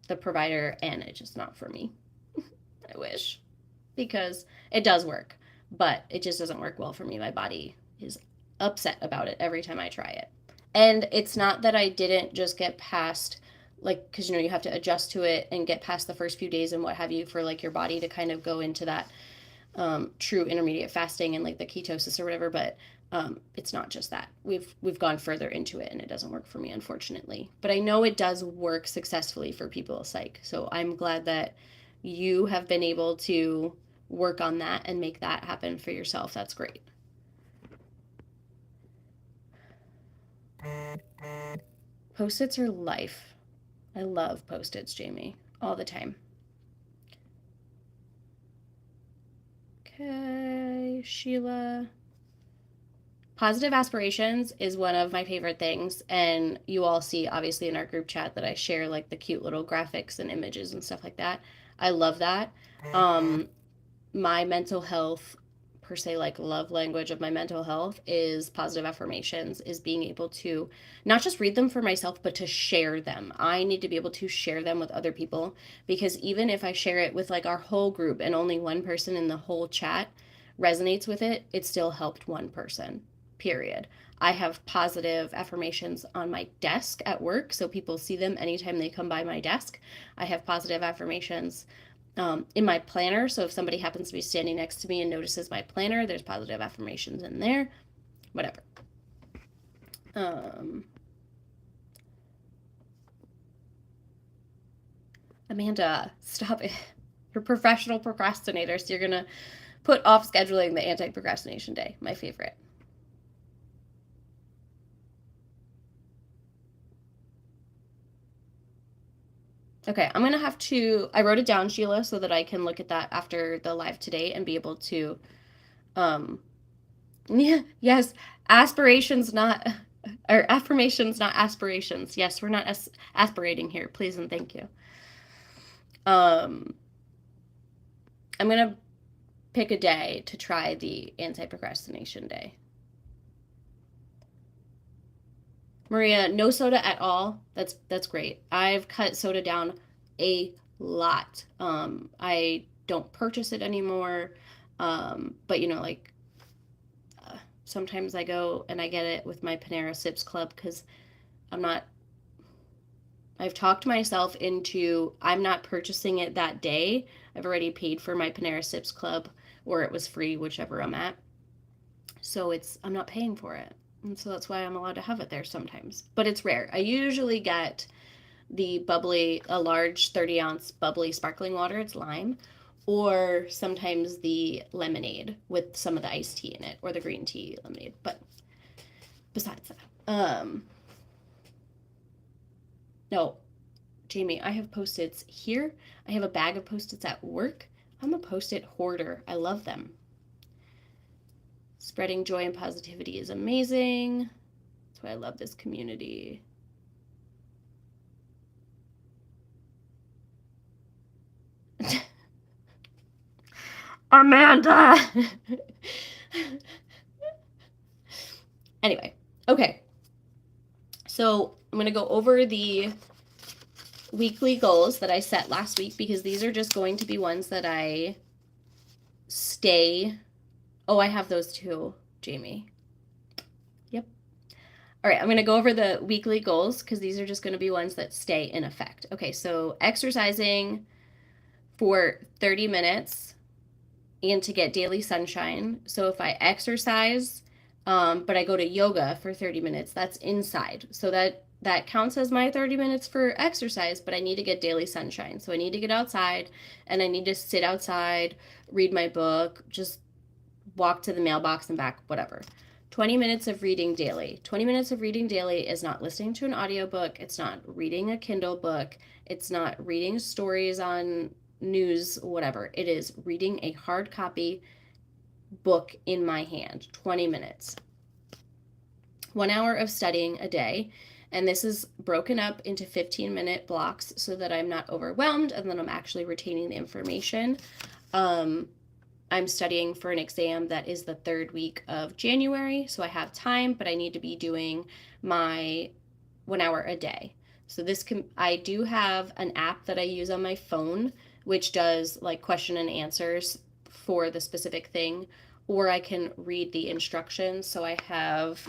the provider, and it's just not for me. I wish, because it does work, but it just doesn't work well for me. My body is upset about it every time I try it. And it's not that I didn't just get past, like, because you have to adjust to it and get past the first few days and what have you for like your body to kind of go into that true intermediate fasting and like the ketosis or whatever. But it's not just that. We've gone further into it and it doesn't work for me, unfortunately. But I know it does work successfully for people with psych. So I'm glad that you have been able to work on that and make that happen for yourself. That's great. Post-its are life. I love post-its, Jamie, all the time. Okay, Sheila. Positive aspirations is one of my favorite things, and you all see obviously in our group chat that I share like the cute little graphics and images and stuff like that. I love that. Um, my mental health, per se, like love language of my mental health is positive affirmations, is being able to not just read them for myself but to share them. I need to be able to share them with other people, because even if I share it with like our whole group and only one person in the whole chat resonates with it, it still helped one person, period. I have positive affirmations on my desk at work, so people see them anytime they come by my desk. I have positive affirmations in my planner. So if somebody happens to be standing next to me and notices my planner, there's positive affirmations in there, whatever. Um, Amanda, stop it. You're a professional procrastinator, so you're going to put off scheduling the anti procrastination day, my favorite. Okay, I'm going to have to, I wrote it down, Sheila, so that I can look at that after the live today and be able to, um, yeah, yes, aspirations, not, or affirmations, not aspirations. Yes, we're not aspirating here, please and thank you. Um, I'm going to pick a day to try the anti-procrastination day. Maria, no soda at all. That's great. I've cut soda down a lot. I don't purchase it anymore. But like sometimes I go and I get it with my Panera Sips Club because I'm not. I've talked myself into I'm not purchasing it that day. I've already paid for my Panera Sips Club, or it was free, whichever I'm at. So I'm not paying for it. And so that's why I'm allowed to have it there sometimes. But it's rare. I usually get the bubbly, a large 30-ounce bubbly sparkling water, it's lime, or sometimes the lemonade with some of the iced tea in it, or the green tea lemonade. But besides that, no, Jamie, I have Post-its here. I have a bag of Post-its at work. I'm a Post-it hoarder. I love them. Spreading joy and positivity is amazing. That's why I love this community. Amanda! Anyway, okay. So I'm going to go over the weekly goals that I set last week, because these are just going to be ones that I stay. Oh, I have those too, Jamie. Yep. All right, I'm going to go over the weekly goals because these are just going to be ones that stay in effect. Okay, so exercising for 30 minutes and to get daily sunshine. So if I exercise But I go to yoga for 30 minutes. That's inside. So that counts as my 30 minutes for exercise, but I need to get daily sunshine. So I need to get outside and I need to sit outside, read my book, just walk to the mailbox and back, whatever. 20 minutes of reading daily. 20 minutes of reading daily is not listening to an audiobook. It's not reading a Kindle book. It's not reading stories on news, whatever. It is reading a hard copy book in my hand. 20 minutes. 1 hour of studying a day. And this is broken up into 15-minute blocks so that I'm not overwhelmed and then I'm actually retaining the information. I'm studying for an exam that is the 3rd week of January, so I have time, but I need to be doing my 1 hour a day. So I do have an app that I use on my phone, which does like question and answers for the specific thing, or I can read the instructions. So I have,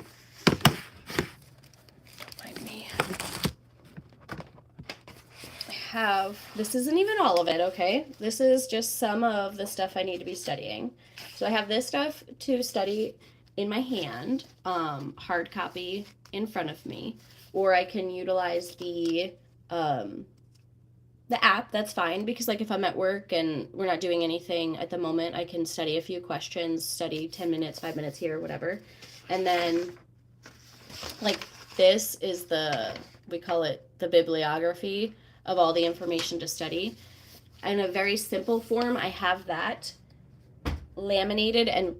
this isn't even all of it, okay? This is just some of the stuff I need to be studying. So I have this stuff to study in my hand, hard copy in front of me, or I can utilize the app. That's fine, because like if I'm at work and we're not doing anything at the moment, I can study a few questions, study 10 minutes, 5 minutes here, whatever. And then like this is we call it the bibliography of all the information to study. In a very simple form, I have that laminated and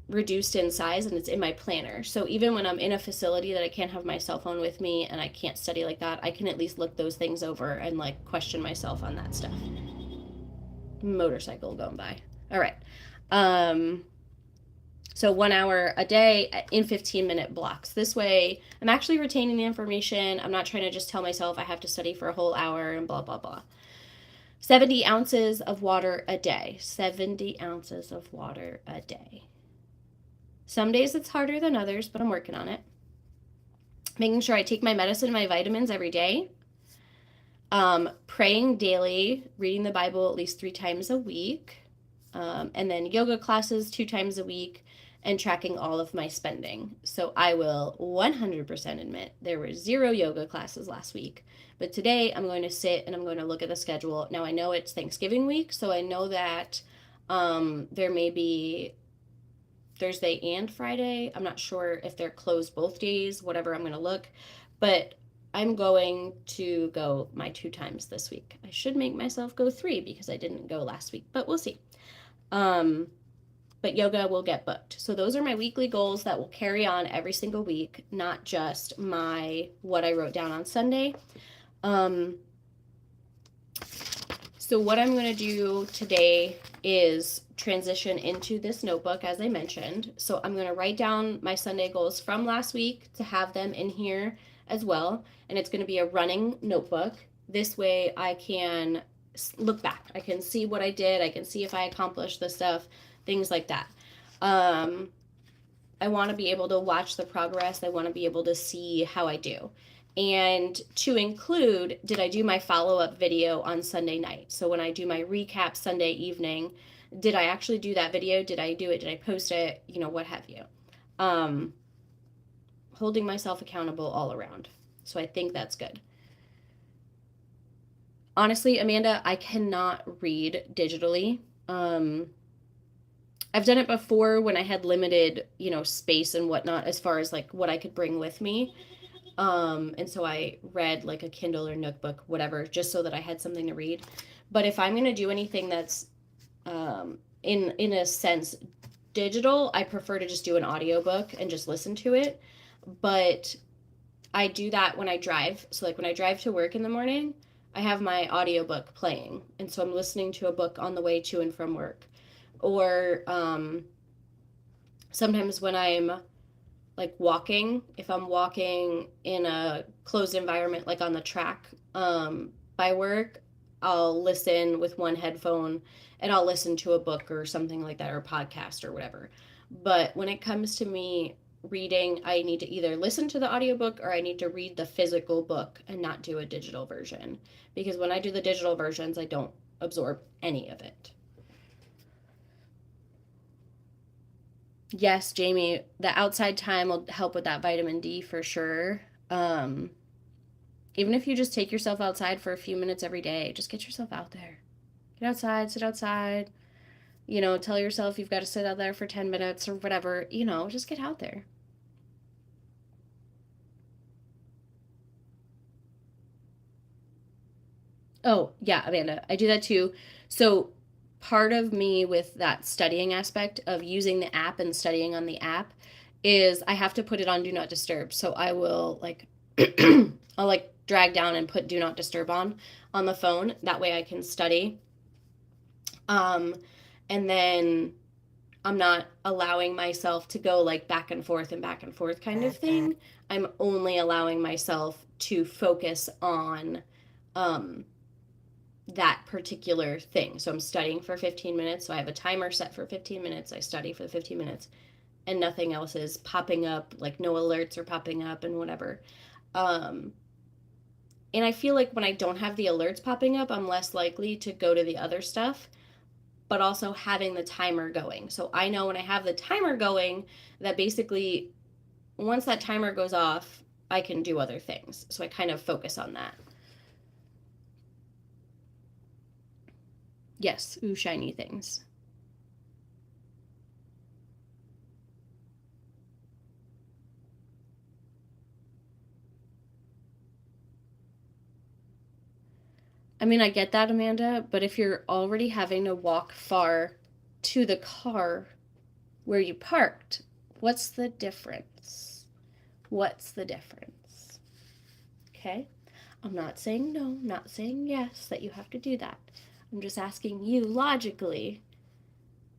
reduced in size, and it's in my planner. So even when I'm in a facility that I can't have my cell phone with me and I can't study like that, I can at least look those things over and like question myself on that stuff. Motorcycle going by. All right. So 1 hour a day in 15-minute blocks. This way, I'm actually retaining the information. I'm not trying to just tell myself I have to study for a whole hour and blah, blah, blah. 70 ounces of water a day. 70 ounces of water a day. Some days it's harder than others, but I'm working on it. Making sure I take my medicine and my vitamins every day. Praying daily, reading the Bible at least 3 times a week. And then yoga classes 2 times a week, and tracking all of my spending. So I will 100% admit there were 0 yoga classes last week. But today I'm going to sit and I'm going to look at the schedule. Now I know it's Thanksgiving week, so I know that there may be Thursday and Friday. I'm not sure if they're closed both days, whatever, I'm going to look. But I'm going to go my 2 times this week. I should make myself go 3 because I didn't go last week, but we'll see. But yoga will get booked. So those are my weekly goals that will carry on every single week, not just what I wrote down on Sunday. So what I'm going to do today is transition into this notebook, as I mentioned. So I'm going to write down my Sunday goals from last week to have them in here as well. And it's going to be a running notebook. This way I can look back. I can see what I did. I can see if I accomplished the stuff, things like that. I want to be able to watch the progress. I want to be able to see how I do. And to include, did I do my follow-up video on Sunday night? So when I do my recap Sunday evening, did I actually do that video? Did I do it? Did I post it? You know, what have you. Holding myself accountable all around. So I think that's good. Honestly, Amanda, I cannot read digitally. I've done it before when I had limited, space and whatnot as far as like what I could bring with me. And so I read like a Kindle or Nookbook, whatever, just so that I had something to read. But if I'm going to do anything that's in a sense digital, I prefer to just do an audiobook and just listen to it. But I do that when I drive. So like when I drive to work in the morning, I have my audiobook playing. And so I'm listening to a book on the way to and from work. Or sometimes when I'm like walking, if I'm walking in a closed environment, like on the track by work, I'll listen with one headphone and I'll listen to a book or something like that, or a podcast or whatever. But when it comes to me reading, I need to either listen to the audiobook or I need to read the physical book and not do a digital version. Because when I do the digital versions, I don't absorb any of it. Yes, Jamie, the outside time will help with that vitamin D for sure. Even if you just take yourself outside for a few minutes every day, just get yourself out there. Get outside, sit outside, tell yourself you've got to sit out there for 10 minutes or whatever, just get out there. Oh, yeah, Amanda, I do that too. So, part of me with that studying aspect of using the app and studying on the app is I have to put it on do not disturb. So, I will like, I'll like drag down and put do not disturb on the phone. That way I can study. And then I'm not allowing myself to go like back and forth kind of thing. I'm only allowing myself to focus on um, that particular thing. So I'm studying for 15 minutes. So I have a timer set for 15 minutes. I study for the 15 minutes and nothing else is popping up, like no alerts are popping up and whatever. Um, and I feel like when I don't have the alerts popping up, I'm less likely to go to the other stuff, but also having the timer going. So I know when I have the timer going that basically once that timer goes off, I can do other things. So I kind of focus on that. Yes, ooh, shiny things. I mean, I get that, Amanda, but if you're already having to walk far to the car where you parked, what's the difference? What's the difference? Okay? I'm not saying no, not saying yes, that you have to do that. I'm just asking you logically,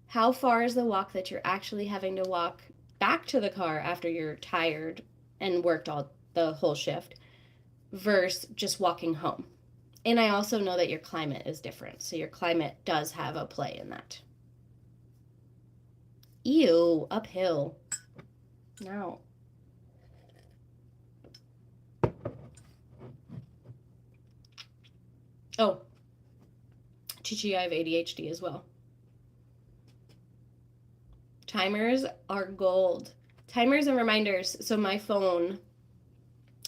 how far is the walk that you're actually having to walk back to the car after you're tired and worked all the whole shift versus just walking home? And I also know that your climate is different. So your climate does have a play in that. Ew, uphill. No. Oh, Chichi, I have ADHD as well. Timers are gold. Timers and reminders. So my phone,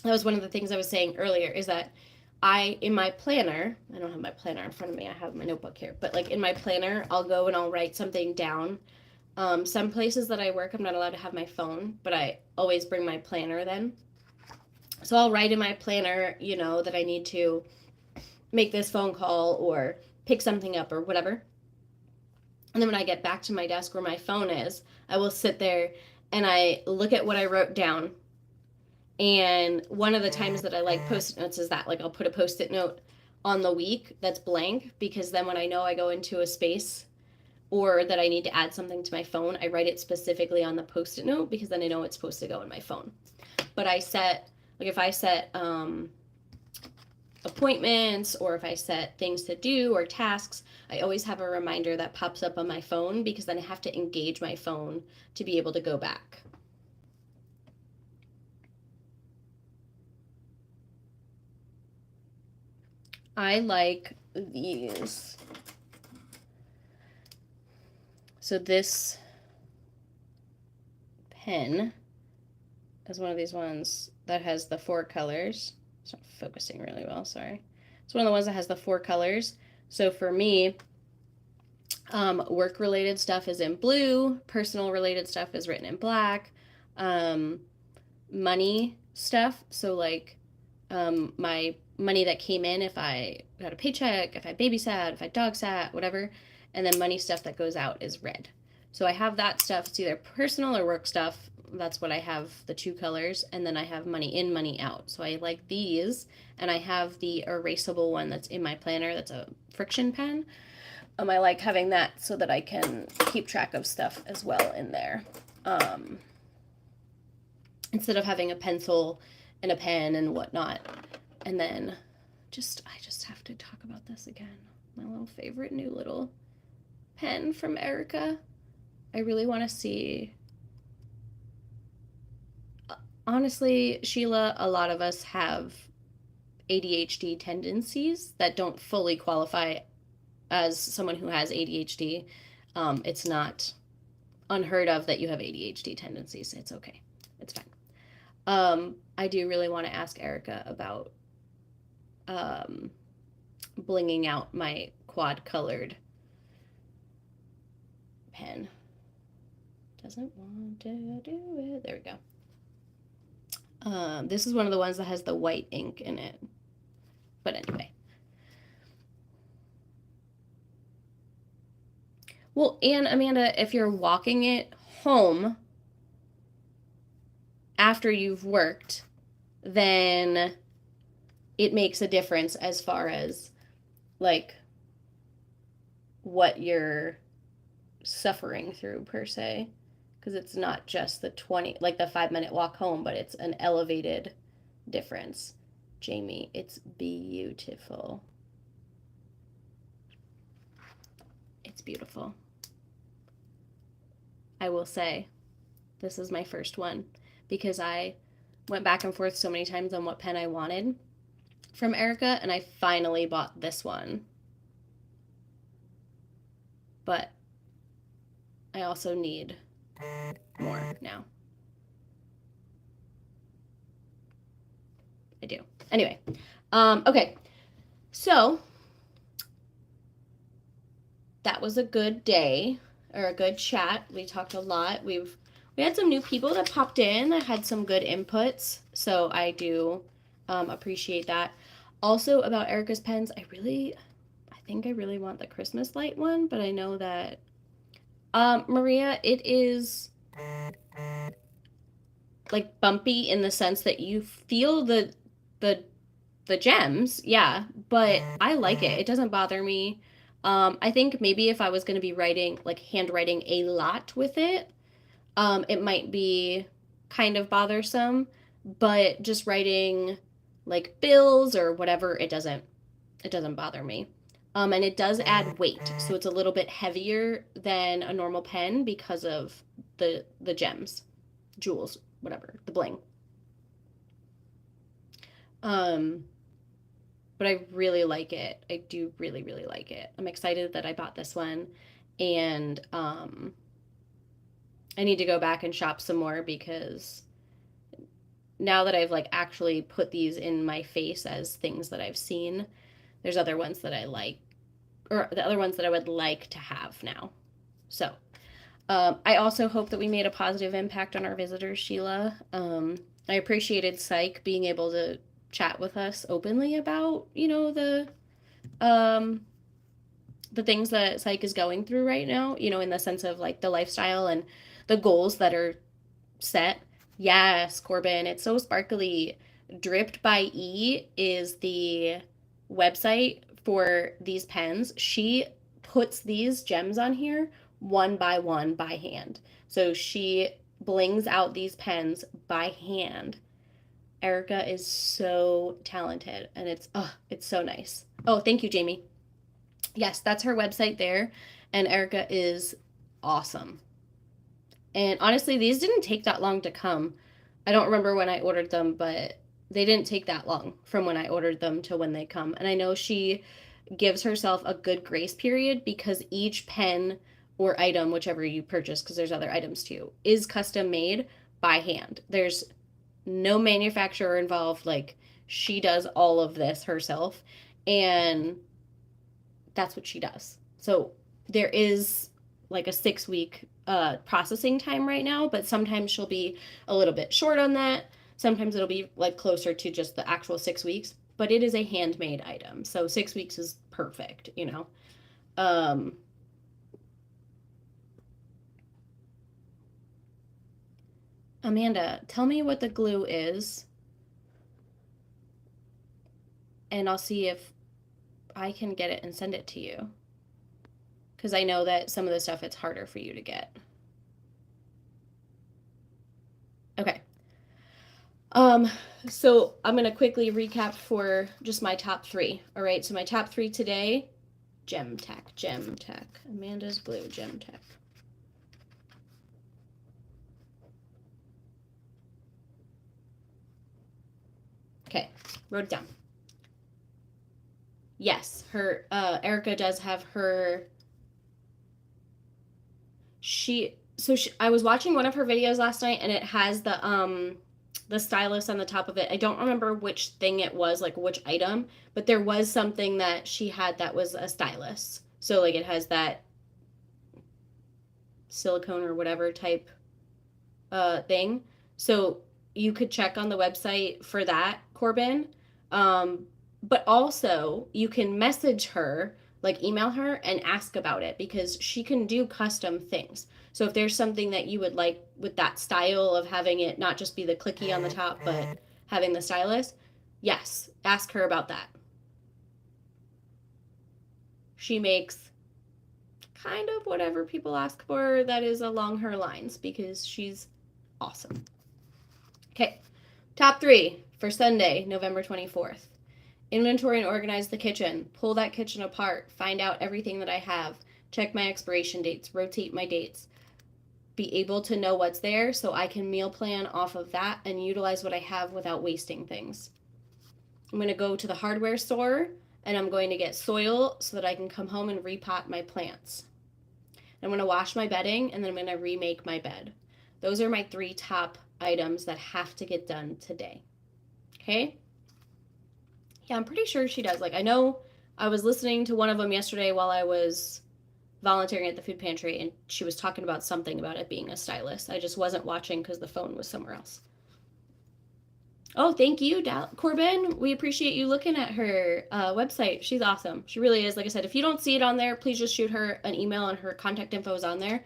that was one of the things I was saying earlier, is that in my planner, I don't have my planner in front of me, I have my notebook here, but like in my planner, I'll go and I'll write something down. Some places that I work, I'm not allowed to have my phone, but I always bring my planner then. So I'll write in my planner, that I need to make this phone call or pick something up or whatever. And then when I get back to my desk where my phone is, I will sit there and I look at what I wrote down. And one of the times that I like post-it notes is that, like, I'll put a post-it note on the week that's blank, because then when I know I go into a space or that I need to add something to my phone, I write it specifically on the post-it note, because then I know it's supposed to go in my phone. But if I set appointments, or if I set things to do or tasks, I always have a reminder that pops up on my phone, because then I have to engage my phone to be able to go back. I like these. So this pen is one of these ones that has the 4 colors. It's not focusing really well, sorry. It's one of the ones that has the 4 colors. So for me, work related stuff is in blue, personal related stuff is written in black, money stuff, so like my money that came in, if I got a paycheck, if I babysat, if I dog sat, whatever, and then money stuff that goes out is red. So I have that stuff. It's either personal or work stuff. That's what I have, the 2 colors, and then I have money in, money out. So I like these, and I have the erasable one that's in my planner. That's a friction pen. I like having that so that I can keep track of stuff as well in there. Instead of having a pencil and a pen and whatnot. And then I just have to talk about this again. My little favorite new little pen from Erica. I really want to see. Honestly, Sheila, a lot of us have ADHD tendencies that don't fully qualify as someone who has ADHD. It's not unheard of that you have ADHD tendencies. It's okay. It's fine. I do really want to ask Erica about blinging out my quad colored pen. Doesn't want to do it. There we go. This is one of the ones that has the white ink in it. But anyway. Well, and Amanda, if you're walking it home after you've worked, then it makes a difference as far as like what you're suffering through per se, because it's not just the 5-minute walk home, but it's an elevated difference. Jamie, it's beautiful. It's beautiful. I will say this is my first one because I went back and forth so many times on what pen I wanted from Erica, and I finally bought this one. But I also need more now. I do. Anyway, okay. So that was a good day or a good chat. We talked a lot. We had some new people that popped in that had some good inputs, so I do appreciate that. Also about Erica's pens, I think I really want the Christmas light one, but I know that Maria, it is like bumpy in the sense that you feel the gems, yeah, but I like it. It doesn't bother me. I think maybe if I was going to be handwriting a lot with it, it might be kind of bothersome, but just writing like bills or whatever, it doesn't bother me. And it does add weight, so it's a little bit heavier than a normal pen because of the gems, jewels, whatever, the bling. But I really like it. I do really, really like it. I'm excited that I bought this one, and I need to go back and shop some more because now that I've actually put these in my face as things that I've seen, there's other ones that I like, or the other ones that I would like to have now. So I also hope that we made a positive impact on our visitors, Sheila. I appreciated Psych being able to chat with us openly about, the things that Psych is going through right now, in the sense of the lifestyle and the goals that are set. Yes, Corbin, it's so sparkly. Dripped by E is the website for these pens. She puts these gems on here one by one by hand. So she blings out these pens by hand. Erica is so talented, and it's so nice. Oh, thank you, Jamie. Yes, that's her website there, and Erica is awesome. And honestly, these didn't take that long to come. I don't remember when I ordered them, but they didn't take that long from when I ordered them to when they come. And I know she gives herself a good grace period because each pen or item, whichever you purchase, because there's other items too, is custom made by hand. There's no manufacturer involved. She does all of this herself, and that's what she does. So there is a 6-week processing time right now, but sometimes she'll be a little bit short on that. Sometimes it'll be closer to just the actual 6 weeks, but it is a handmade item, so 6 weeks is perfect. Amanda, tell me what the glue is, and I'll see if I can get it and send it to you, because I know that some of the stuff it's harder for you to get. Okay. So I'm going to quickly recap for just my top 3. All right. So my top 3 today, Gemtech. Amanda's Glue, Gemtech. Okay. Wrote it down. Yes. Erica does have her, so I was watching one of her videos last night, and it has the stylus on the top of it. I don't remember which thing it was, like which item, but there was something that she had that was a stylus. So like it has that silicone or whatever type thing. So you could check on the website for that, Corbin. Um, but also you can message her, like email her and ask about it because she can do custom things. So if there's something that you would like with that style of having it not just be the clicky on the top, but having the stylus, yes, ask her about that. She makes kind of whatever people ask for that is along her lines because she's awesome. Okay, top 3 for Sunday, November 24th. Inventory and organize the kitchen. Pull that kitchen apart. Find out everything that I have. Check my expiration dates. Rotate my dates. Be able to know what's there so I can meal plan off of that and utilize what I have without wasting things. I'm going to go to the hardware store and I'm going to get soil so that I can come home and repot my plants. I'm going to wash my bedding and then I'm going to remake my bed. Those are my 3 top items that have to get done today. Okay? Yeah, I'm pretty sure she does. Like, I know I was listening to one of them yesterday while I was volunteering at the food pantry, and she was talking about something about it being a stylist. I just wasn't watching because the phone was somewhere else. Oh, thank you, Corbin. We appreciate you looking at her website. She's awesome. She really is. Like I said, if you don't see it on there, please just shoot her an email and her contact info is on there.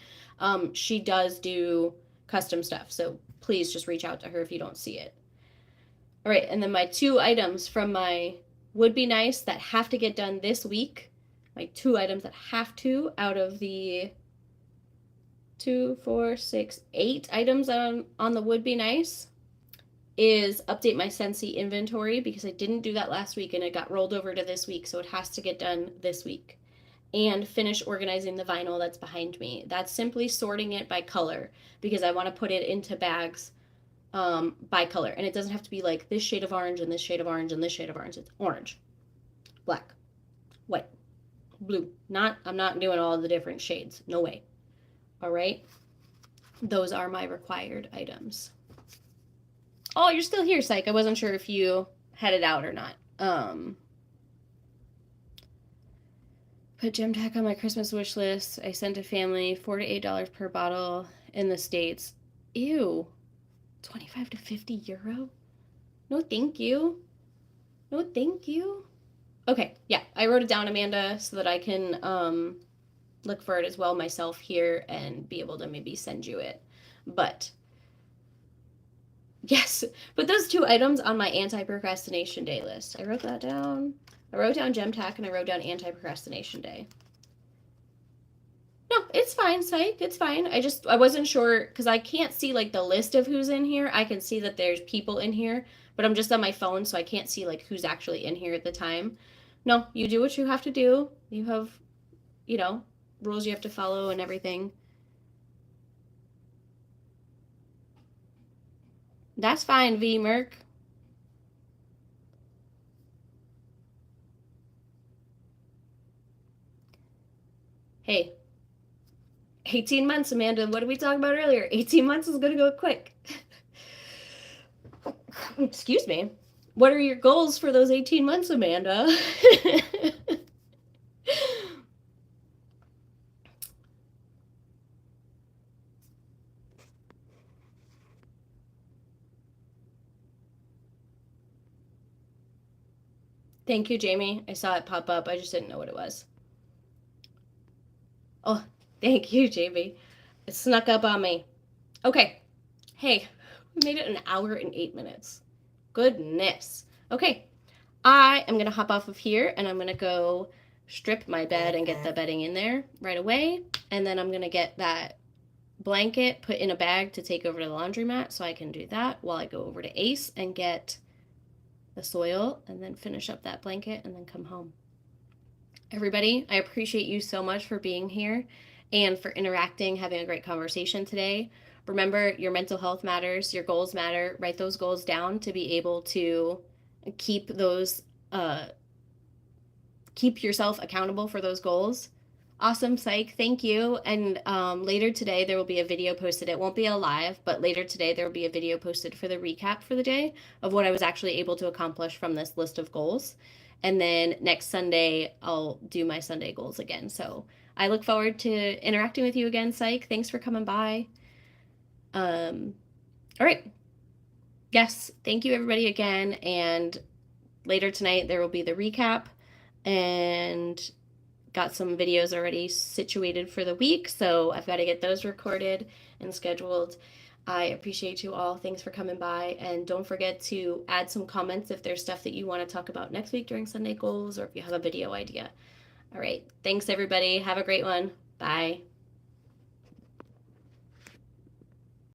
She does do custom stuff, so please just reach out to her if you don't see it. All right, and then my 2 items from my would be nice that have to get done this week. My 2 items that have to out of the 2, 4, 6, 8 items on the would be nice is update my Scentsy inventory because I didn't do that last week and it got rolled over to this week, so it has to get done this week. And finish organizing the vinyl that's behind me. That's simply sorting it by color because I want to put it into bags by color. And it doesn't have to be like this shade of orange and this shade of orange and this shade of orange. It's orange, black, white, blue. I'm not doing all the different shades. No way. All right. Those are my required items. Oh, you're still here, Psych. I wasn't sure if you headed out or not. Put gem tack on my Christmas wish list. I sent a family $4 to $8 per bottle in the States. Ew. 25 to 50 euro? No, thank you. No, thank you. Okay, yeah, I wrote it down, Amanda, so that I can look for it as well myself here and be able to maybe send you it. But yes, put those 2 items on my anti-procrastination day list. I wrote that down. I wrote down gem tack and I wrote down anti-procrastination day. No, it's fine, Psych. It's fine. I wasn't sure because I can't see like the list of who's in here. I can see that there's people in here, but I'm just on my phone, so I can't see like who's actually in here at the time. No, you do what you have to do. You have, rules you have to follow and everything. That's fine, V Merc. Hey, 18 months, Amanda. What did we talk about earlier? 18 months is going to go quick. Excuse me. What are your goals for those 18 months, Amanda? Thank you, Jamie. I saw it pop up. I just didn't know what it was. Oh, thank you, Jamie. It snuck up on me. Okay. Hey, we made it an hour and 8 minutes. Goodness. Okay. I am going to hop off of here and I'm going to go strip my bed and get the bedding in there right away. And then I'm going to get that blanket put in a bag to take over to the laundromat so I can do that while I go over to Ace and get the soil and then finish up that blanket and then come home. Everybody, I appreciate you so much for being here and for interacting, having a great conversation today. Remember, your mental health matters, your goals matter. Write those goals down to be able to keep those, keep yourself accountable for those goals. Awesome, Psych. Thank you. And later today, there will be a video posted. It won't be a live, but later today, there will be a video posted for the recap for the day of what I was actually able to accomplish from this list of goals. And then next Sunday, I'll do my Sunday goals again. So I look forward to interacting with you again, Psych. Thanks for coming by. All right. Yes, thank you everybody again. And later tonight, there will be the recap and got some videos already situated for the week, so I've got to get those recorded and scheduled. I appreciate you all. Thanks for coming by. And don't forget to add some comments if there's stuff that you want to talk about next week during Sunday Goals or if you have a video idea. All right. Thanks, everybody. Have a great one. Bye.